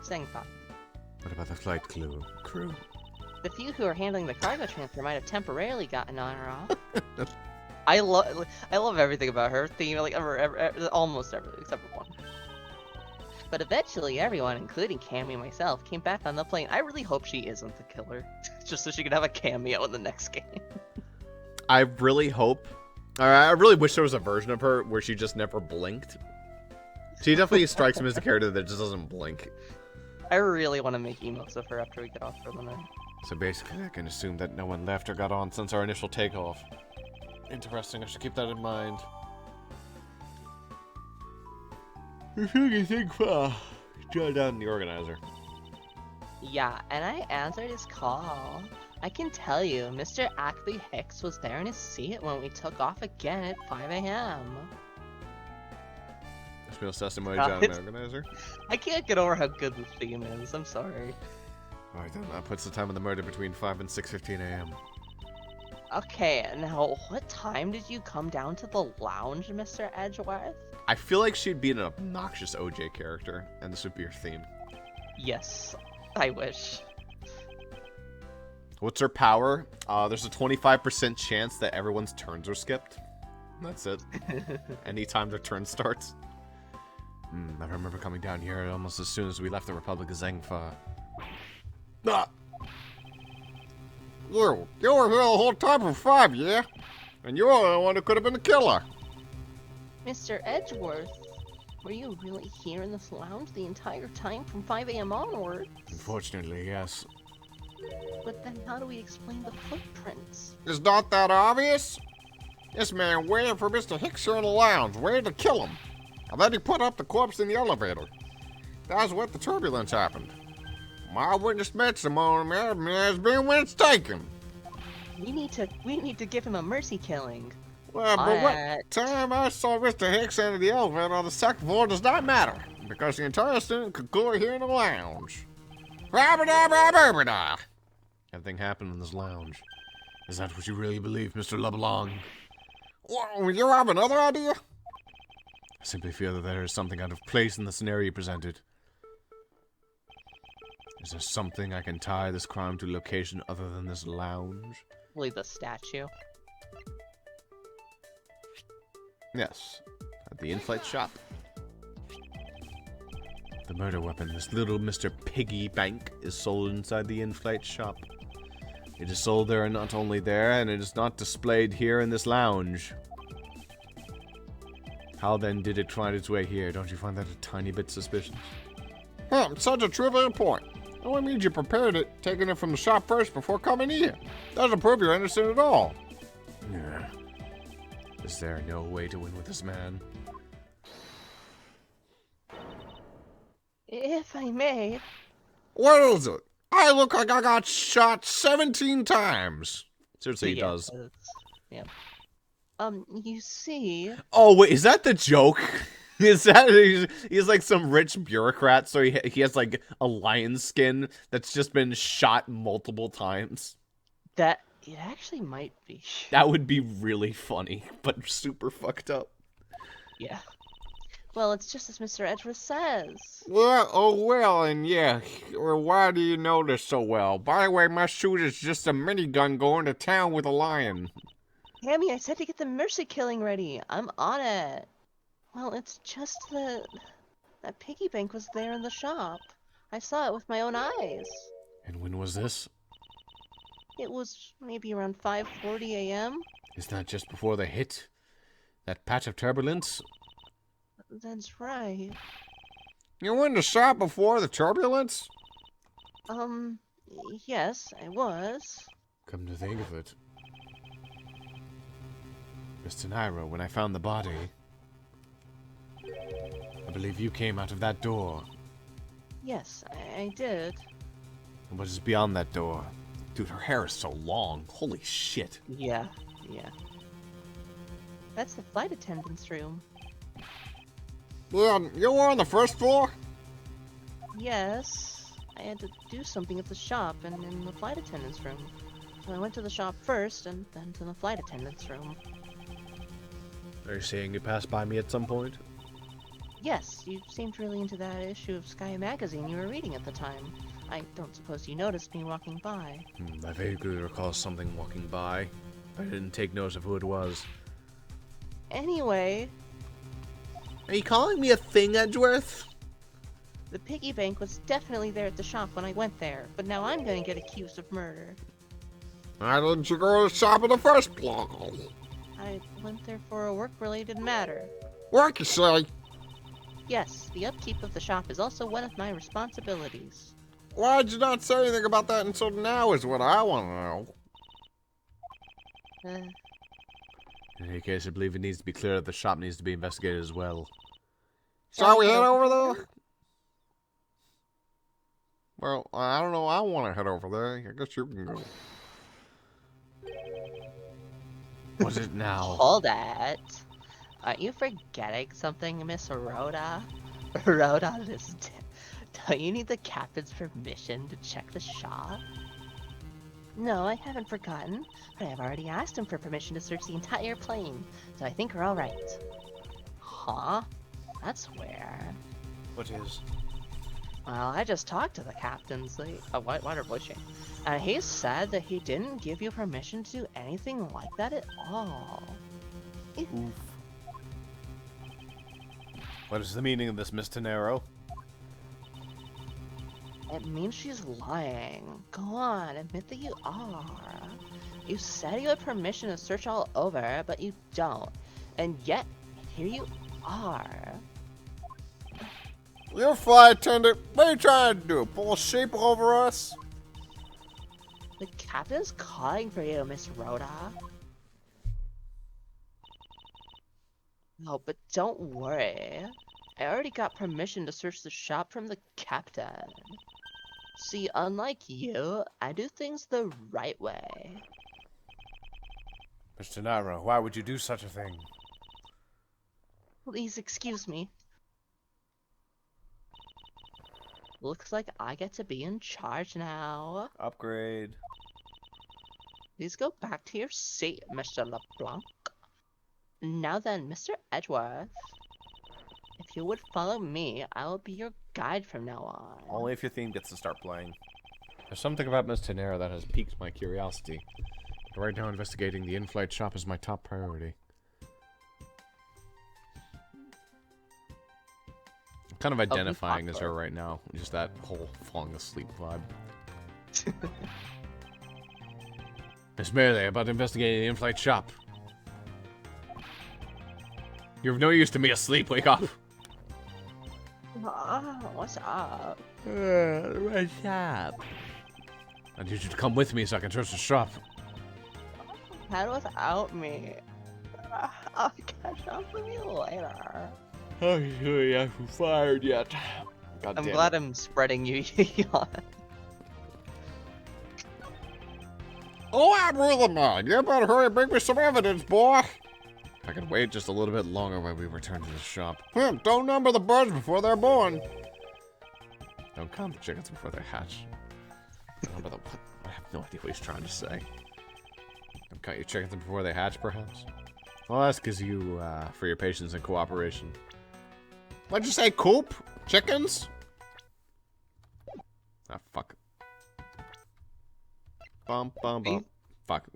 Zhengfa. What about the flight crew? The few who are handling the cargo transfer might have temporarily gotten on or off. I love everything about her theme, like almost everything except for one. But eventually, everyone, including Cammy and myself, came back on the plane. I really hope she isn't the killer, just so she could have a cameo in the next game. I really hope. I really wish there was a version of her where she just never blinked. She definitely strikes me as a character that just doesn't blink. I really want to make emotes of her after we get off for the night. So basically, I can assume that no one left or got on since our initial takeoff. Interesting, I should keep that in mind. Jot down the organizer. Yeah, and I answered his call. I can tell you, Mr. Ackley Hicks was there in his seat when we took off again at 5 a.m. Jot an organizer. I can't get over how good the theme is, I'm sorry. Alright then, that puts the time of the murder between 5 and 6:15 a.m. Okay, now what time did you come down to the lounge, Mr. Edgeworth? I feel like she'd be an obnoxious OJ character, and this would be her theme. Yes, I wish. What's her power? There's a 25% chance that everyone's turns are skipped. That's it. Anytime their turn starts. I remember coming down here almost as soon as we left the Republic of Zhengfa. Ah! You were here the whole time from 5, yeah? And you're the one who could have been the killer. Mr. Edgeworth, were you really here in this lounge the entire time from 5 a.m. onwards? Unfortunately, yes. But then how do we explain the footprints? Is not that obvious? This man waited for Mr. Hicks here in the lounge, waited to kill him. And then he put up the corpse in the elevator. That's what the turbulence happened. My witness testimony has been mistaken. We need to give him a mercy killing. Well, but what time I saw Mr. Hicks enter the elevator on the second floor does not matter, because the entire student could go here in the lounge. Everything happened in this lounge. Is that what you really believe, Mr. LeBlanc? Well, you have another idea? I simply feel that there is something out of place in the scenario you presented. Is there something I can tie this crime to a location other than this lounge? Probably the statue. Yes, at the in-flight shop. The murder weapon, this little Mr. Piggy Bank, is sold inside the in-flight shop. It is sold there and not only there, and it is not displayed here in this lounge. How then did it find its way here? Don't you find that a tiny bit suspicious? Such a trivial point. It only means you prepared it, taking it from the shop first before coming here. Doesn't prove you're innocent at all. Yeah. Is there no way to win with this man? If I may. What is it? I look like I got shot 17 times. Seriously, he Yeah, does. Yeah. You see. Oh, wait, is that the joke? Is that he's like some rich bureaucrat, so he has like a lion skin that's just been shot multiple times? That it actually might be. That would be really funny, but super fucked up. Yeah. Well, it's just as Mr. Edgeworth says. Yeah, oh well, and yeah. Well, why do you know this so well? By the way, my shoot is just a minigun going to town with a lion. Hammy, I said to get the mercy killing ready. I'm on it. Well, it's just that piggy bank was there in the shop. I saw it with my own eyes. And when was this? It was maybe around 5:40 a.m. Is that just before the hit? That patch of turbulence? That's right. You were in the shop before the turbulence? Yes, I was. Come to think of it. Mr. Nairo, when I found the body, I believe you came out of that door. Yes, I did. And what is beyond that door? Dude, her hair is so long. Holy shit. Yeah. That's the flight attendant's room. Yeah, you were on the first floor? Yes, I had to do something at the shop and in the flight attendant's room. So I went to the shop first and then to the flight attendant's room. Are you saying you passed by me at some point? Yes, you seemed really into that issue of Sky magazine you were reading at the time. I don't suppose you noticed me walking by. I vaguely recall something walking by, but I didn't take note of who it was. Anyway, Are you calling me a thing, Edgeworth? the piggy bank was definitely there at the shop when I went there, but now I'm gonna get accused of murder. Why didn't you go to the shop in the first place? I went there for a work-related matter. Work, you say? Yes, the upkeep of the shop is also one of my responsibilities. Why'd you not say anything about that until now is what I want to know. In any case, I believe it needs to be clear that the shop needs to be investigated as well. Shall we head over there? Well, I don't know. I want to head over there. I guess you can go. What is it now? Hold it. Aren't you forgetting something, Miss Rhoda? Rhoda, listen. Don't you need the captain's permission to check the shop? No, I haven't forgotten, but I've already asked him for permission to search the entire plane, so I think we're alright. Huh? That's where. What is? Well, I just talked to the captain's water bushing, and he said that he didn't give you permission to do anything like that at all. Oof. What is the meaning of this, Miss Tenero? It means she's lying. Go on, admit that you are. You said you had permission to search all over, but you don't. And yet, here you are. You flight attendant, what are you trying to do? Pull a sheep over us? The captain's calling for you, Miss Rhoda. No, but don't worry. I already got permission to search the shop from the captain. See, unlike you, I do things the right way. Mr. Nairo, why would you do such a thing? Please excuse me. Looks like I get to be in charge now. Upgrade. Please go back to your seat, Mr. LeBlanc. Now then, Mr. Edgeworth. If you would follow me, I will be your guide from now on. Only if your theme gets to start playing. There's something about Miss Tenero that has piqued my curiosity. But right now, investigating the in-flight shop is my top priority. Kind of Open identifying as her popcorn. right now. Just that whole falling asleep vibe. Miss Melee, about investigating the in-flight shop. You're of no use to me asleep. Wake up. What's up? What's up? I need you to come with me so I can search the shop. Head without me. I'll catch up with you later. Oh, you haven't fired yet. God I'm damn glad it. I'm spreading you. Oh, I'm really mad. You better hurry and bring me some evidence, boy. I can wait just a little bit longer while we return to the shop. Don't number the birds before they're born. Don't count the chickens before they hatch. Remember the what? I have no idea what he's trying to say. Don't count your chickens before they hatch, perhaps? Well, that's because you, for your patience and cooperation. What'd you say, coop? Chickens? Ah, fuck. Bum, bum, bum. Fuck.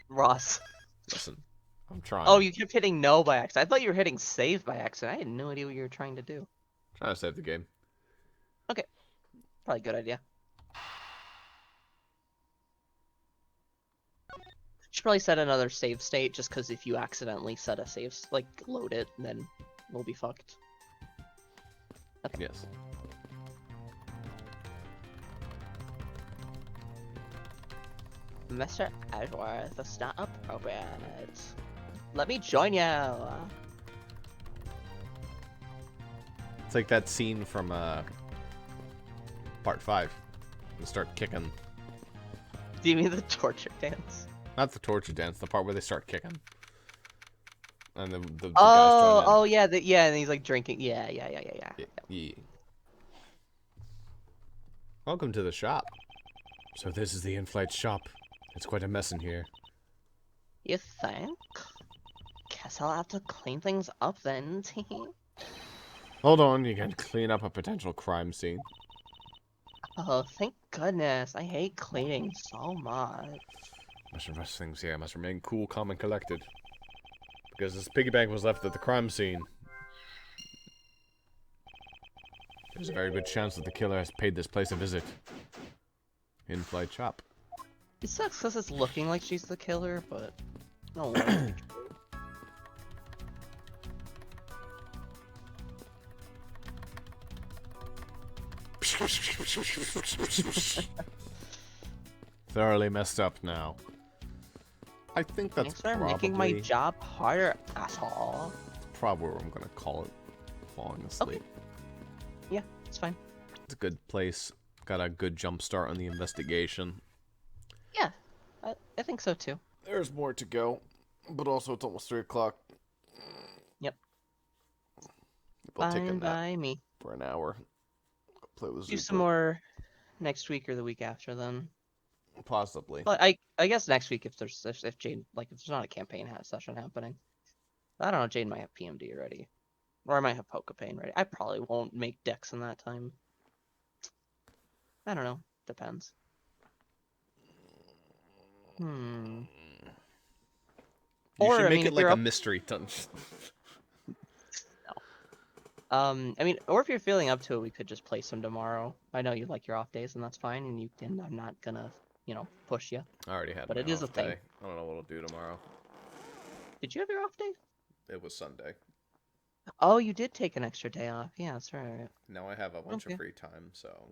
Ross. Listen, I'm trying. Oh, you kept hitting no by accident. I thought you were hitting save by accident. I had no idea what you were trying to do. Trying to save the game. Probably a good idea. Should probably set another save state, just because if you accidentally set a save, like, load it, then we'll be fucked. Okay. Yes. Mr. Edgeworth, that's not appropriate. Let me join you. It's like that scene from, part 5. They start kicking. Do you mean the torture dance? Not the torture dance, the part where they start kicking. And the guys Oh, join in. oh yeah, yeah, and he's like drinking. Yeah. Yeah. Welcome to the shop. So this is the in-flight shop. It's quite a mess in here. You think? Guess I'll have to clean things up then. Hold on, you can clean up a potential crime scene. Oh, thank goodness. I hate cleaning so much. Must rush things here. Must remain cool, calm, and collected. Because this piggy bank was left at the crime scene. There's a very good chance that the killer has paid this place a visit. In-flight shop. It sucks because it's looking like she's the killer, but no way. Thoroughly messed up now. I think that's Thanks for probably, making my job harder, asshole. probably what I'm gonna call it. Falling asleep. Yeah, it's fine. It's a good place. Got a good jump start on the investigation. Yeah, I think so too. There's more to go, but also it's almost 3 o'clock. Yep. I'll take a Fine nap by me. for an hour. Play with Do Zuko. some more next week or the week after then. Possibly. Well, I guess next week if Jane, like, if there's not a campaign session happening. I don't know, Jane might have PMD ready. Or I might have Pokapain ready. I probably won't make decks in that time. I don't know. Depends. You Or, should I make mean, it if like you're a up- mystery dungeon. I mean, or if you're feeling up to it, we could just play some tomorrow. I know you like your off days, and that's fine. And I'm not gonna, push you. I already had But my it is a off thing. day. I don't know what I'll do tomorrow. Did you have your off day? It was Sunday. Oh, you did take an extra day off. Yeah, that's right. Now I have a bunch Okay. of free time, so,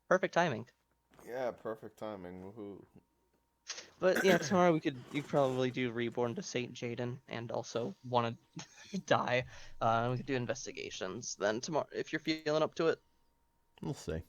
Perfect timing. Yeah, perfect timing. Woohoo. But yeah, tomorrow you probably do Reborn to Saint Jaden and also want to die. We could do investigations. Then tomorrow, if you're feeling up to it. We'll see.